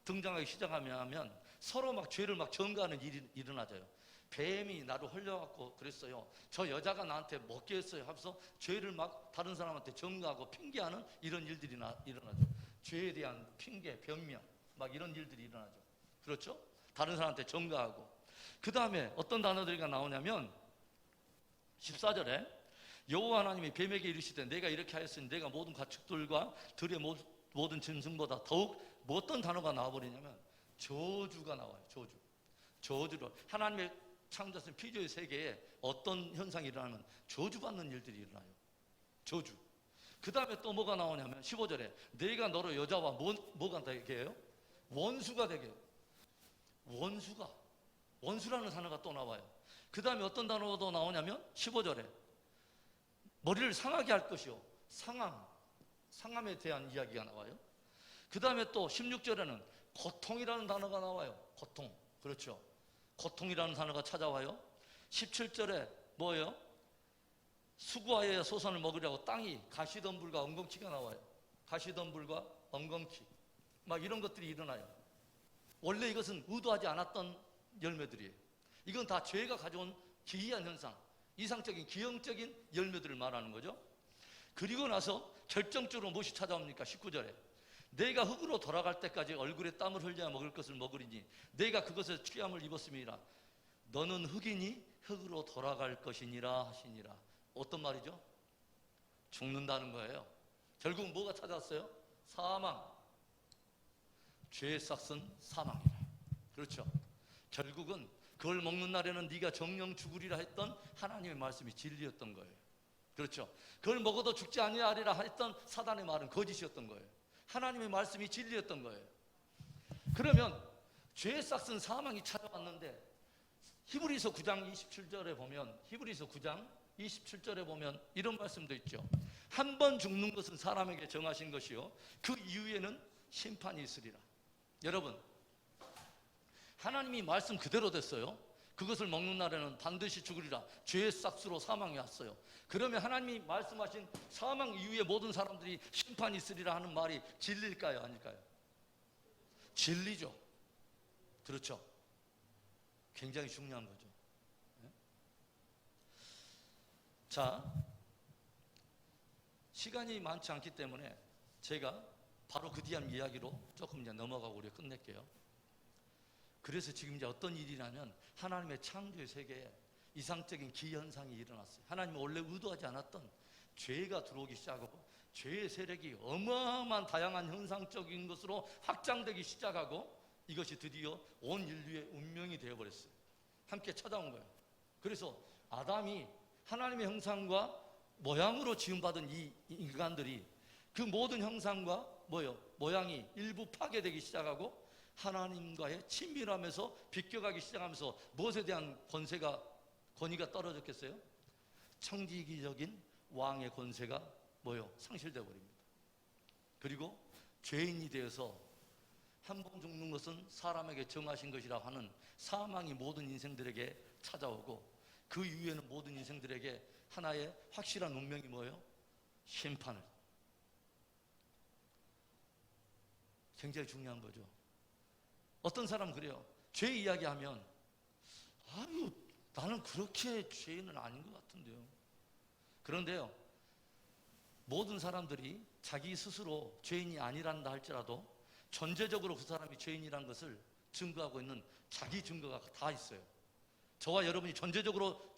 등장하기 시작하면 서로 막 죄를 막 전가하는 일이 일어나져요. 뱀이 나를 홀려갖고 그랬어요. 저 여자가 나한테 먹게 했어요 하면서 죄를 막 다른 사람한테 전가하고 핑계하는 이런 일들이 일어나죠. 죄에 대한 핑계, 변명 막 이런 일들이 일어나죠. 그렇죠? 다른 사람한테 전가하고. 그 다음에 어떤 단어들이 나오냐면 14절에 여호와 하나님이 뱀에게 이르시되 내가 이렇게 하였으니 내가 모든 가축들과 들의 모든 짐승보다 더욱 뭐 어떤 단어가 나와버리냐면 저주가 나와요. 저주로 하나님의 창조하신 피조의 세계에 어떤 현상이 일어나면 저주받는 일들이 일어나요. 저주. 그 다음에 또 뭐가 나오냐면 15절에 내가 너로 여자와 뭐가 되게 해요? 원수가 되게 해요. 원수라는 단어가 또 나와요. 그 다음에 어떤 단어가 나오냐면 15절에 머리를 상하게 할 것이요. 상함에 대한 이야기가 나와요. 그 다음에 또 16절에는 고통이라는 단어가 나와요. 고통. 그렇죠. 고통이라는 단어가 찾아와요. 17절에 뭐예요? 수구하여 소선을 먹으려고 땅이 가시덤불과 엉겅퀴가 나와요. 가시덤불과 엉겅퀴 막 이런 것들이 일어나요. 원래 이것은 의도하지 않았던 열매들이에요. 이건 다 죄가 가져온 기이한 현상, 이상적인 기형적인 열매들을 말하는 거죠. 그리고 나서 결정적으로 무엇이 찾아옵니까? 19절에 내가 흙으로 돌아갈 때까지 얼굴에 땀을 흘려야 먹을 것을 먹으리니 내가 그것에 취함을 입었음이라. 너는 흙이니 흙으로 돌아갈 것이니라 하시니라. 어떤 말이죠? 죽는다는 거예요. 결국 뭐가 찾아왔어요? 사망. 죄의 싹은 사망이라. 그렇죠. 결국은 그걸 먹는 날에는 네가 정령 죽으리라 했던 하나님의 말씀이 진리였던 거예요. 그렇죠. 그걸 먹어도 죽지 아니하리라 했던 사단의 말은 거짓이었던 거예요. 하나님의 말씀이 진리였던 거예요. 그러면 죄의 싹은 사망이 찾아왔는데 히브리서 9장 27절에 보면 이런 말씀도 있죠. 한 번 죽는 것은 사람에게 정하신 것이요 그 이후에는 심판이 있으리라. 여러분, 하나님이 말씀 그대로 됐어요. 그것을 먹는 날에는 반드시 죽으리라. 죄의 싹수로 사망이 왔어요. 그러면 하나님이 말씀하신 사망 이후에 모든 사람들이 심판이 있으리라 하는 말이 진리일까요? 아닐까요? 진리죠. 그렇죠. 굉장히 중요한 거죠. 자, 시간이 많지 않기 때문에 제가 바로 그 뒤한 이야기로 조금 이제 넘어가고 우리 끝낼게요. 그래서 지금 이제 어떤 일이냐면 하나님의 창조의 세계에 이상적인 기현상이 일어났어요. 하나님이 원래 의도하지 않았던 죄가 들어오기 시작하고 죄의 세력이 어마어마한 다양한 현상적인 것으로 확장되기 시작하고 이것이 드디어 온 인류의 운명이 되어버렸어요. 함께 찾아온 거예요. 그래서 아담이 하나님의 형상과 모양으로 지음받은 이 인간들이 그 모든 형상과 모양이 일부 파괴되기 시작하고 하나님과의 친밀함에서 비껴가기 시작하면서 무엇에 대한 권위가 떨어졌겠어요? 청지기적인 왕의 권세가 상실되어 버립니다. 그리고 죄인이 되어서 한 번 죽는 것은 사람에게 정하신 것이라고 하는 사망이 모든 인생들에게 찾아오고 그 이후에는 모든 인생들에게 하나의 확실한 운명이 심판을. 굉장히 중요한 거죠. 어떤 사람은 그래요. 죄 이야기하면 아유 나는 그렇게 죄인은 아닌 것 같은데요. 그런데요, 모든 사람들이 자기 스스로 죄인이 아니란다 할지라도 존재적으로 그 사람이 죄인이란 것을 증거하고 있는 자기 증거가 다 있어요. 저와 여러분이 전제적으로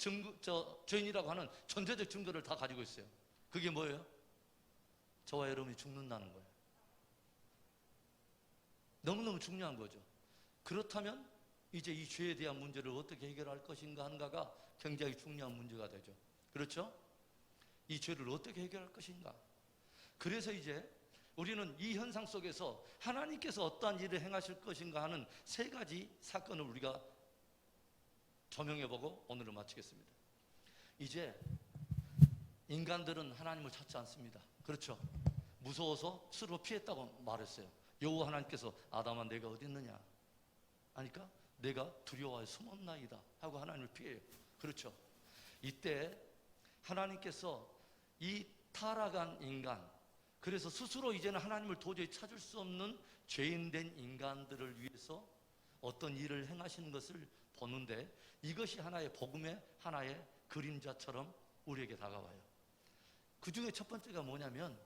죄인이라고 하는 전제적 증거를 다 가지고 있어요. 그게 뭐예요? 저와 여러분이 죽는다는 거예요. 너무너무 중요한 거죠. 그렇다면 이제 이 죄에 대한 문제를 어떻게 해결할 것인가 하는가가 굉장히 중요한 문제가 되죠. 그렇죠? 이 죄를 어떻게 해결할 것인가. 그래서 이제 우리는 이 현상 속에서 하나님께서 어떠한 일을 행하실 것인가 하는 세 가지 사건을 우리가 조명해보고 오늘은 마치겠습니다. 이제 인간들은 하나님을 찾지 않습니다. 그렇죠? 무서워서 스스로 피했다고 말했어요. 여호와 하나님께서 아담아 내가 어디 있느냐 하니까 내가 두려워하여 숨었나이다 하고 하나님을 피해요. 그렇죠? 이때 하나님께서 이 타락한 인간, 그래서 스스로 이제는 하나님을 도저히 찾을 수 없는 죄인된 인간들을 위해서 어떤 일을 행하시는 것을 보는데, 이것이 하나의 복음의 하나의 그림자처럼 우리에게 다가와요. 그 중에 첫 번째가 뭐냐면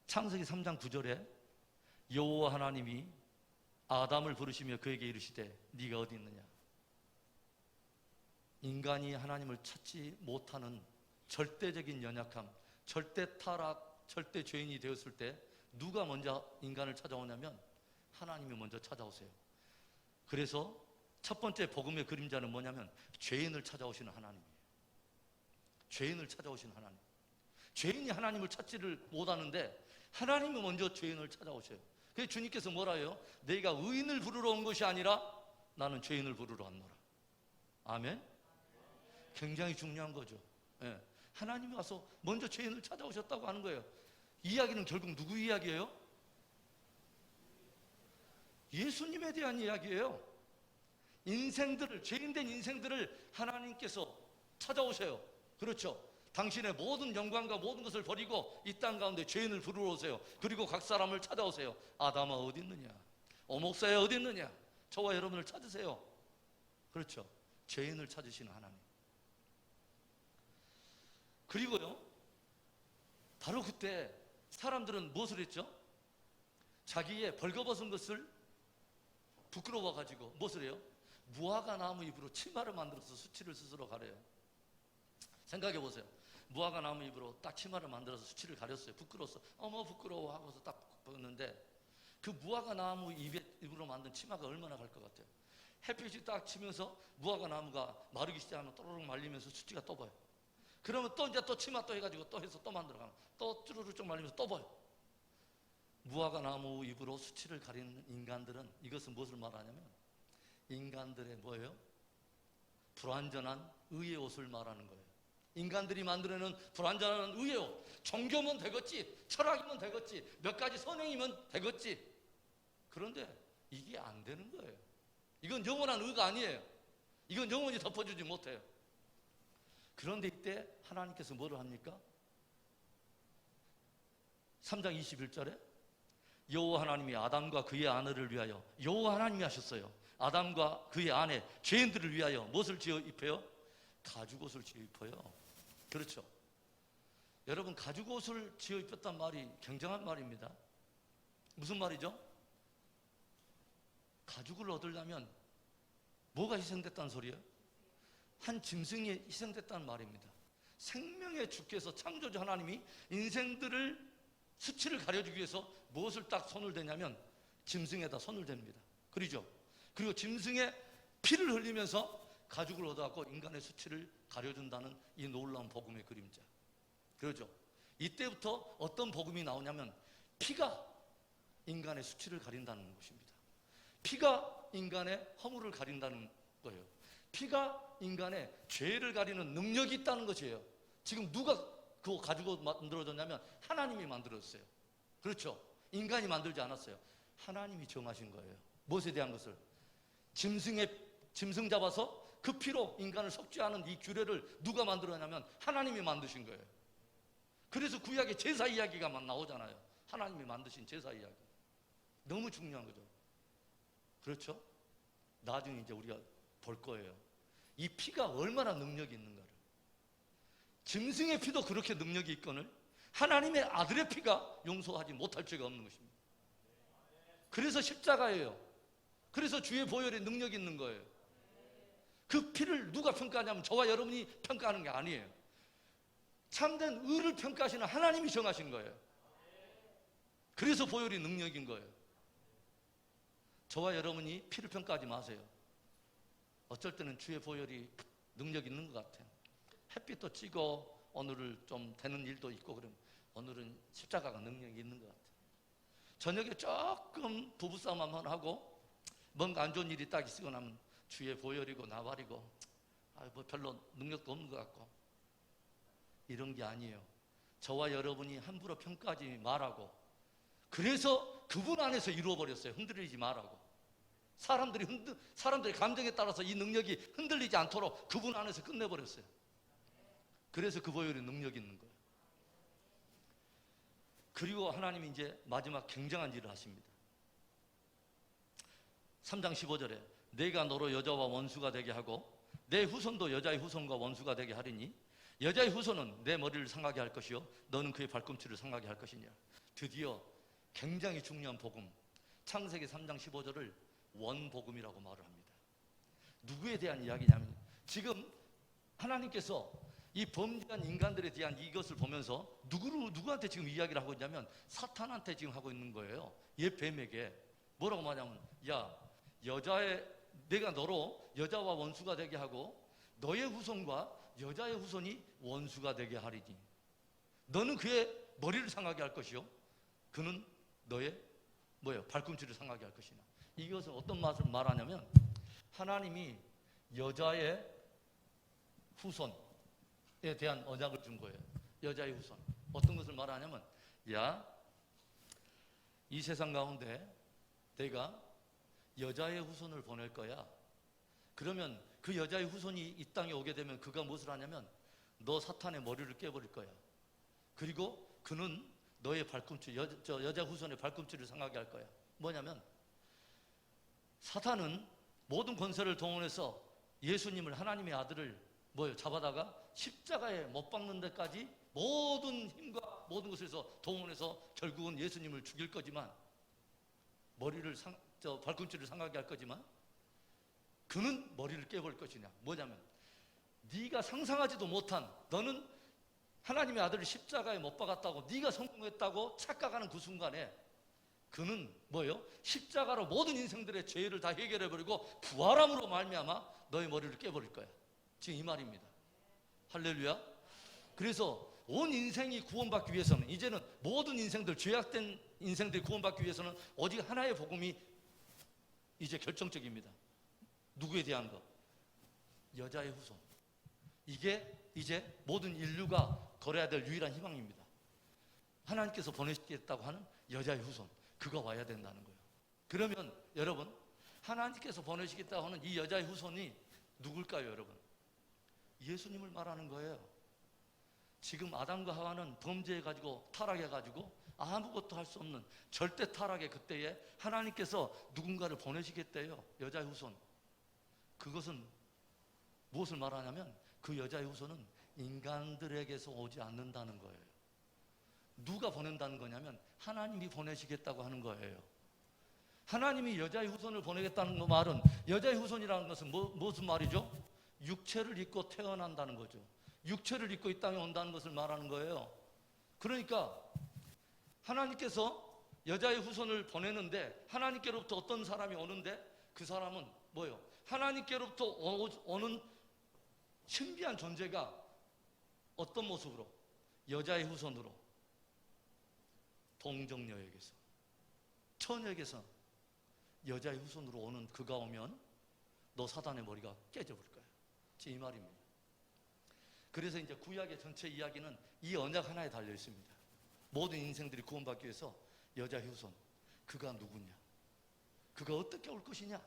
창세기 3장 9절에 여호와 하나님이 아담을 부르시며 그에게 이르시되 네가 어디 있느냐. 인간이 하나님을 찾지 못하는 절대적인 연약함, 절대 타락, 절대 죄인이 되었을 때 누가 먼저 인간을 찾아오냐면 하나님이 먼저 찾아오세요. 그래서 첫 번째 복음의 그림자는 뭐냐면 죄인을 찾아오시는 하나님이에요. 죄인을 찾아오시는 하나님. 죄인이 하나님을 찾지를 못하는데 하나님이 먼저 죄인을 찾아오셔요. 그래서 주님께서 뭐라 해요? 내가 의인을 부르러 온 것이 아니라 나는 죄인을 부르러 왔노라. 아멘? 굉장히 중요한 거죠. 예. 하나님이 와서 먼저 죄인을 찾아오셨다고 하는 거예요. 이야기는 결국 누구 이야기예요? 예수님에 대한 이야기예요. 인생들을, 죄인된 인생들을 하나님께서 찾아오세요. 그렇죠? 당신의 모든 영광과 모든 것을 버리고 이 땅 가운데 죄인을 부르러 오세요. 그리고 각 사람을 찾아오세요. 아담아 어디 있느냐? 오목사야 어디 있느냐? 저와 여러분을 찾으세요. 그렇죠? 죄인을 찾으시는 하나님. 그리고요, 바로 그때 사람들은 무엇을 했죠? 자기의 벌거벗은 것을 부끄러워가지고 무엇을 해요? 무화과 나무 잎으로 치마를 만들어서 수치를 스스로 가려요. 생각해 보세요. 무화과 나무 잎으로 딱 치마를 만들어서 수치를 가렸어요. 부끄러워서 어머 부끄러워 하고서 딱 벗었는데 그 무화과 나무 잎으로 만든 치마가 얼마나 갈 것 같아요? 햇빛이 딱 치면서 무화과 나무가 마르기 시작하면 또르륵 말리면서 수치가 또 보여. 그러면 또 이제 또 치마 또 해가지고 또 해서 또 만들어 가면 또 쭈루루 쭉 말리면서 또 보여. 무화과 나무 잎으로 수치를 가리는 인간들은 이것은 무엇을 말하냐면 인간들의 뭐예요? 불완전한 의의 옷을 말하는 거예요. 인간들이 만들어내는 불완전한 의의 옷. 종교면 되겠지, 철학이면 되겠지, 몇 가지 선행이면 되겠지. 그런데 이게 안 되는 거예요. 이건 영원한 의가 아니에요. 이건 영원히 덮어주지 못해요. 그런데 이때 하나님께서 뭐를 합니까? 3장 21절에 여호와 하나님이 아담과 그의 아내를 위하여, 여호와 하나님이 하셨어요. 아담과 그의 아내 죄인들을 위하여 무엇을 지어 입혀요? 가죽옷을 지어 입혀요. 그렇죠? 여러분, 가죽옷을 지어 입혔단 말이 굉장한 말입니다. 무슨 말이죠? 가죽을 얻으려면 뭐가 희생됐다는 소리예요? 한 짐승이 희생됐다는 말입니다. 생명의 주께서, 창조주 하나님이 인생들을 수치를 가려주기 위해서 무엇을 딱 손을 대냐면 짐승에다 손을 댑니다. 그러죠? 그리고 짐승의 피를 흘리면서 가죽을 얻어갖고 인간의 수치를 가려준다는 이 놀라운 복음의 그림자. 그러죠? 이때부터 어떤 복음이 나오냐면 피가 인간의 수치를 가린다는 것입니다. 피가 인간의 허물을 가린다는 거예요. 피가 인간의 죄를 가리는 능력이 있다는 것이에요. 지금 누가 그거 가지고 만들어졌냐면 하나님이 만들었어요. 그렇죠? 인간이 만들지 않았어요. 하나님이 정하신 거예요. 무엇에 대한 것을? 짐승 잡아서 그 피로 인간을 속죄하는 이 규례를 누가 만들었냐면 하나님이 만드신 거예요. 그래서 구약의 제사 이야기가 막 나오잖아요. 하나님이 만드신 제사 이야기. 너무 중요한 거죠. 그렇죠? 나중에 이제 우리가 볼 거예요. 이 피가 얼마나 능력이 있는가를. 짐승의 피도 그렇게 능력이 있거늘 하나님의 아들의 피가 용서하지 못할 죄가 없는 것입니다. 그래서 십자가예요. 그래서 주의 보혈의 능력이 있는 거예요. 그 피를 누가 평가하냐면 저와 여러분이 평가하는 게 아니에요. 참된 의를 평가하시는 하나님이 정하신 거예요. 그래서 보혈이 능력인 거예요. 저와 여러분이 피를 평가하지 마세요. 어쩔 때는 주의 보혈이 능력 있는 것 같아요. 햇빛도 찌고 오늘은 좀 되는 일도 있고 그러면 오늘은 십자가가 능력이 있는 것 같아요. 저녁에 조금 부부싸움 한번 하고 뭔가 안 좋은 일이 딱 있으고 나면 주의 보혈이고 나발이고 뭐 별로 능력도 없는 것 같고, 이런 게 아니에요. 저와 여러분이 함부로 평가하지 말라고. 그래서 그분 안에서 이루어버렸어요. 흔들리지 말라고. 사람들의 감정에 따라서 이 능력이 흔들리지 않도록 그분 안에서 끝내버렸어요. 그래서 그 보혈이 능력이 있는 거예요. 그리고 하나님이 이제 마지막 굉장한 일을 하십니다. 3장 15절에 내가 너로 여자와 원수가 되게 하고 내 후손도 여자의 후손과 원수가 되게 하리니 여자의 후손은 내 머리를 상하게 할 것이요 너는 그의 발꿈치를 상하게 할 것이냐. 드디어 굉장히 중요한 복음, 창세기 3장 15절을 원복음이라고 말을 합니다. 누구에 대한 이야기냐면 지금 하나님께서 이 범죄한 인간들에 대한 이것을 보면서 누구한테 지금 이야기를 하고 있냐면 사탄한테 지금 하고 있는 거예요. 얘 뱀에게 뭐라고 말하냐면 내가 너로 여자와 원수가 되게 하고 너의 후손과 여자의 후손이 원수가 되게 하리니 너는 그의 머리를 상하게 할 것이요 그는 너의 발꿈치를 상하게 할 것이나. 이것은 어떤 맛을 말하냐면 하나님이 여자의 후손에 대한 언약을 준 거예요. 여자의 후손. 어떤 것을 말하냐면 이 세상 가운데 내가 여자의 후손을 보낼 거야. 그러면 그 여자의 후손이 이 땅에 오게 되면 그가 무엇을 하냐면 너 사탄의 머리를 깨버릴 거야. 그리고 그는 너의 발꿈치, 여자 후손의 발꿈치를 상하게 할 거야. 뭐냐면 사탄은 모든 권세를 동원해서 예수님을, 하나님의 아들을 잡아다가 십자가에 못 박는 데까지 모든 힘과 모든 것을 동원해서 결국은 예수님을 죽일 거지만 발꿈치를 상하게 할 거지만 그는 머리를 깨버릴 것이냐. 뭐냐면 네가 상상하지도 못한, 너는 하나님의 아들을 십자가에 못 박았다고 네가 성공했다고 착각하는 그 순간에 그는 십자가로 모든 인생들의 죄를 다 해결해버리고 부활함으로 말미암아 너의 머리를 깨버릴 거야. 지금 이 말입니다. 할렐루야. 그래서 온 인생이 구원받기 위해서는, 이제는 모든 인생들, 죄악된 인생들이 구원받기 위해서는 오직 하나의 복음이 이제 결정적입니다. 누구에 대한 거? 여자의 후손. 이게 이제 모든 인류가 걸어야 될 유일한 희망입니다. 하나님께서 보내시겠다고 하는 여자의 후손, 그가 와야 된다는 거예요. 그러면 여러분, 하나님께서 보내시겠다고 하는 이 여자의 후손이 누굴까요, 여러분? 예수님을 말하는 거예요. 지금 아담과 하와는 범죄해가지고 타락해가지고 아무것도 할 수 없는 절대 타락의 그때에 하나님께서 누군가를 보내시겠대요. 여자의 후손. 그것은 무엇을 말하냐면 그 여자의 후손은 인간들에게서 오지 않는다는 거예요. 누가 보낸다는 거냐면 하나님이 보내시겠다고 하는 거예요. 하나님이 여자의 후손을 보내겠다는 그 말은, 여자의 후손이라는 것은 무슨 말이죠? 육체를 입고 태어난다는 거죠. 육체를 입고 이 땅에 온다는 것을 말하는 거예요. 그러니까 하나님께서 여자의 후손을 보내는데 하나님께로부터 어떤 사람이 오는데 그 사람은 뭐예요? 하나님께로부터 오는 신비한 존재가 어떤 모습으로? 여자의 후손으로 동정녀에게서, 처녀에게서 여자의 후손으로 오는 그가 오면 너 사단의 머리가 깨져버릴 거야. 이 말입니다. 그래서 이제 구약의 전체 이야기는 이 언약 하나에 달려 있습니다. 모든 인생들이 구원받기 위해서 여자의 후손, 그가 누구냐, 그가 어떻게 올 것이냐,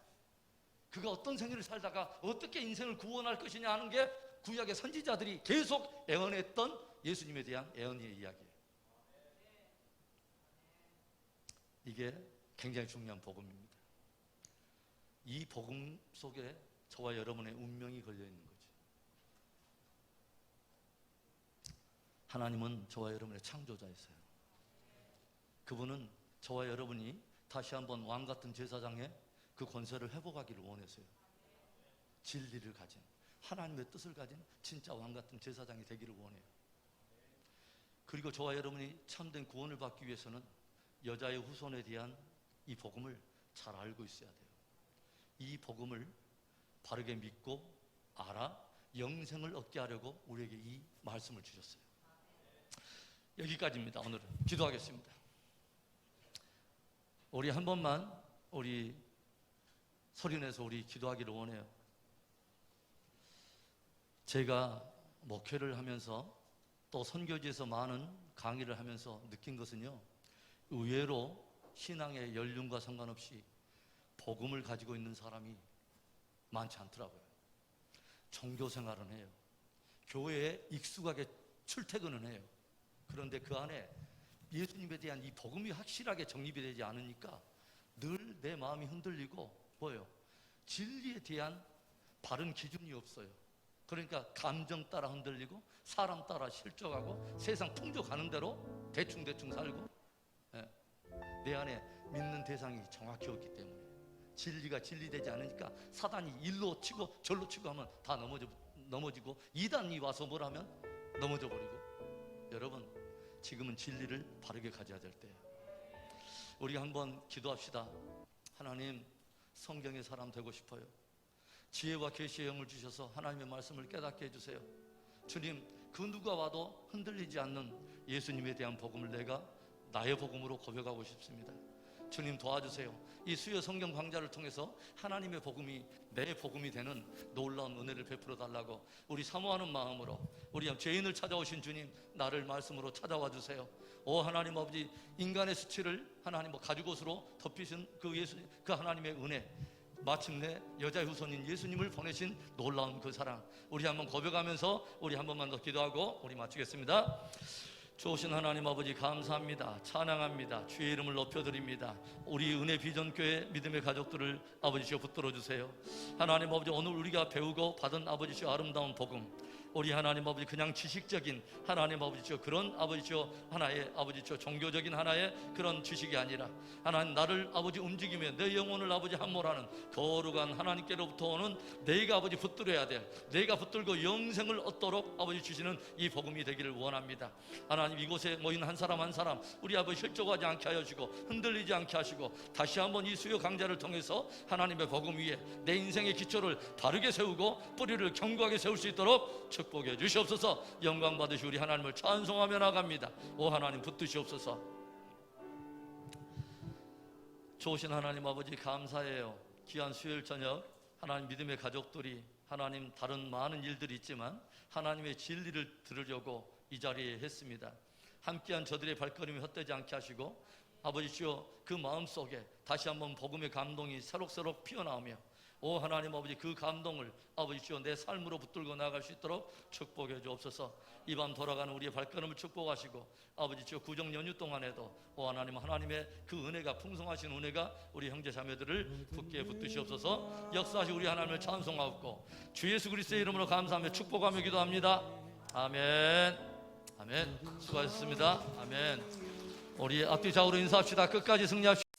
그가 어떤 생애를 살다가 어떻게 인생을 구원할 것이냐 하는 게 구약의 선지자들이 계속 애언했던 예수님에 대한 애언의 이야기예요. 이게 굉장히 중요한 복음입니다. 이 복음 속에 저와 여러분의 운명이 걸려 있는 거죠. 하나님은 저와 여러분의 창조자이세요. 그분은 저와 여러분이 다시 한번 왕 같은 제사장의 그 권세를 회복하기를 원했어요. 진리를 가진, 하나님의 뜻을 가진 진짜 왕 같은 제사장이 되기를 원해요. 그리고 저와 여러분이 참된 구원을 받기 위해서는 여자의 후손에 대한 이 복음을 잘 알고 있어야 돼요. 이 복음을 바르게 믿고 알아 영생을 얻게 하려고 우리에게 이 말씀을 주셨어요. 여기까지입니다. 오늘은 기도하겠습니다. 우리 한 번만 우리 소리내서 우리 기도하기를 원해요. 제가 목회를 하면서 또 선교지에서 많은 강의를 하면서 느낀 것은요, 의외로 신앙의 연륜과 상관없이 복음을 가지고 있는 사람이 많지 않더라고요. 종교 생활은 해요. 교회에 익숙하게 출퇴근은 해요. 그런데 그 안에 예수님에 대한 이 복음이 확실하게 정립이 되지 않으니까 늘 내 마음이 흔들리고 뭐예요? 진리에 대한 바른 기준이 없어요. 그러니까 감정 따라 흔들리고 사람 따라 실족하고 세상 풍족하는 대로 대충 살고, 내 안에 믿는 대상이 정확히 없기 때문에 진리가 진리되지 않으니까 사단이 일로 치고 절로 치고 하면 다 넘어지고 이단이 와서 뭘 하면 넘어져 버리고. 여러분, 지금은 진리를 바르게 가져야 될 때예요. 우리가 한번 기도합시다. 하나님, 성경의 사람 되고 싶어요. 지혜와 계시의 영을 주셔서 하나님의 말씀을 깨닫게 해주세요. 주님, 그 누가 와도 흔들리지 않는 예수님에 대한 복음을 내가 나의 복음으로 고백하고 싶습니다. 주님 도와주세요. 이 수요 성경 강좌를 통해서 하나님의 복음이 내 복음이 되는 놀라운 은혜를 베풀어 달라고 우리 사모하는 마음으로, 우리 죄인을 찾아오신 주님, 나를 말씀으로 찾아와 주세요. 오 하나님 아버지, 인간의 수치를 하나님 가죽옷으로 덮이신 그 하나님의 은혜, 마침내 여자의 후손인 예수님을 보내신 놀라운 그 사랑, 우리 한번 고백하면서 우리 한 번만 더 기도하고 우리 마치겠습니다. 좋으신 하나님 아버지, 감사합니다. 찬양합니다. 주의 이름을 높여드립니다. 우리 은혜 비전교회 믿음의 가족들을 아버지시여 붙들어 주세요. 하나님 아버지, 오늘 우리가 배우고 받은 아버지시여 아름다운 복음, 우리 하나님 아버지 그냥 지식적인 하나님 아버지시여 그런 아버지시여 하나의 아버지시여 종교적인 하나의 그런 지식이 아니라 하나님, 나를 아버지 움직이며 내 영혼을 아버지 함몰하는 거룩한 하나님께로부터 오는 내가 아버지 붙들어야 될, 내가 붙들고 영생을 얻도록 아버지 주시는 이 복음이 되기를 원합니다. 하나님, 이곳에 모인 한 사람 한 사람 우리 아버지 실족하지 않게 하여 주시고 흔들리지 않게 하시고, 다시 한번 이 수요 강좌를 통해서 하나님의 복음 위에 내 인생의 기초를 바르게 세우고 뿌리를 견고하게 세울 수 있도록 축복해 주시옵소서. 영광 받으시 우리 하나님을 찬송하며 나갑니다. 오 하나님, 붙드시옵소서. 좋으신 하나님 아버지, 감사해요. 귀한 수요일 저녁 하나님 믿음의 가족들이 하나님 다른 많은 일들이 있지만 하나님의 진리를 들으려고 이 자리에 했습니다. 함께한 저들의 발걸음이 헛되지 않게 하시고 아버지시여 그 마음속에 다시 한번 복음의 감동이 새록새록 피어나오며, 오 하나님 아버지, 그 감동을 아버지시여 내 삶으로 붙들고 나아갈 수 있도록 축복해 주옵소서. 이 밤 돌아가는 우리의 발걸음을 축복하시고 아버지시여 구정 연휴 동안에도 오 하나님, 하나님의 그 은혜가, 풍성하신 은혜가 우리 형제 자매들을 굳게 붙드시옵소서. 역사하시 우리 하나님을 찬송하옵고 주 예수 그리스도의 이름으로 감사하며 축복하며 기도합니다. 아멘. 아멘. 수고하셨습니다. 아멘. 우리 앞뒤 좌우로 인사합시다. 끝까지 승리합시다.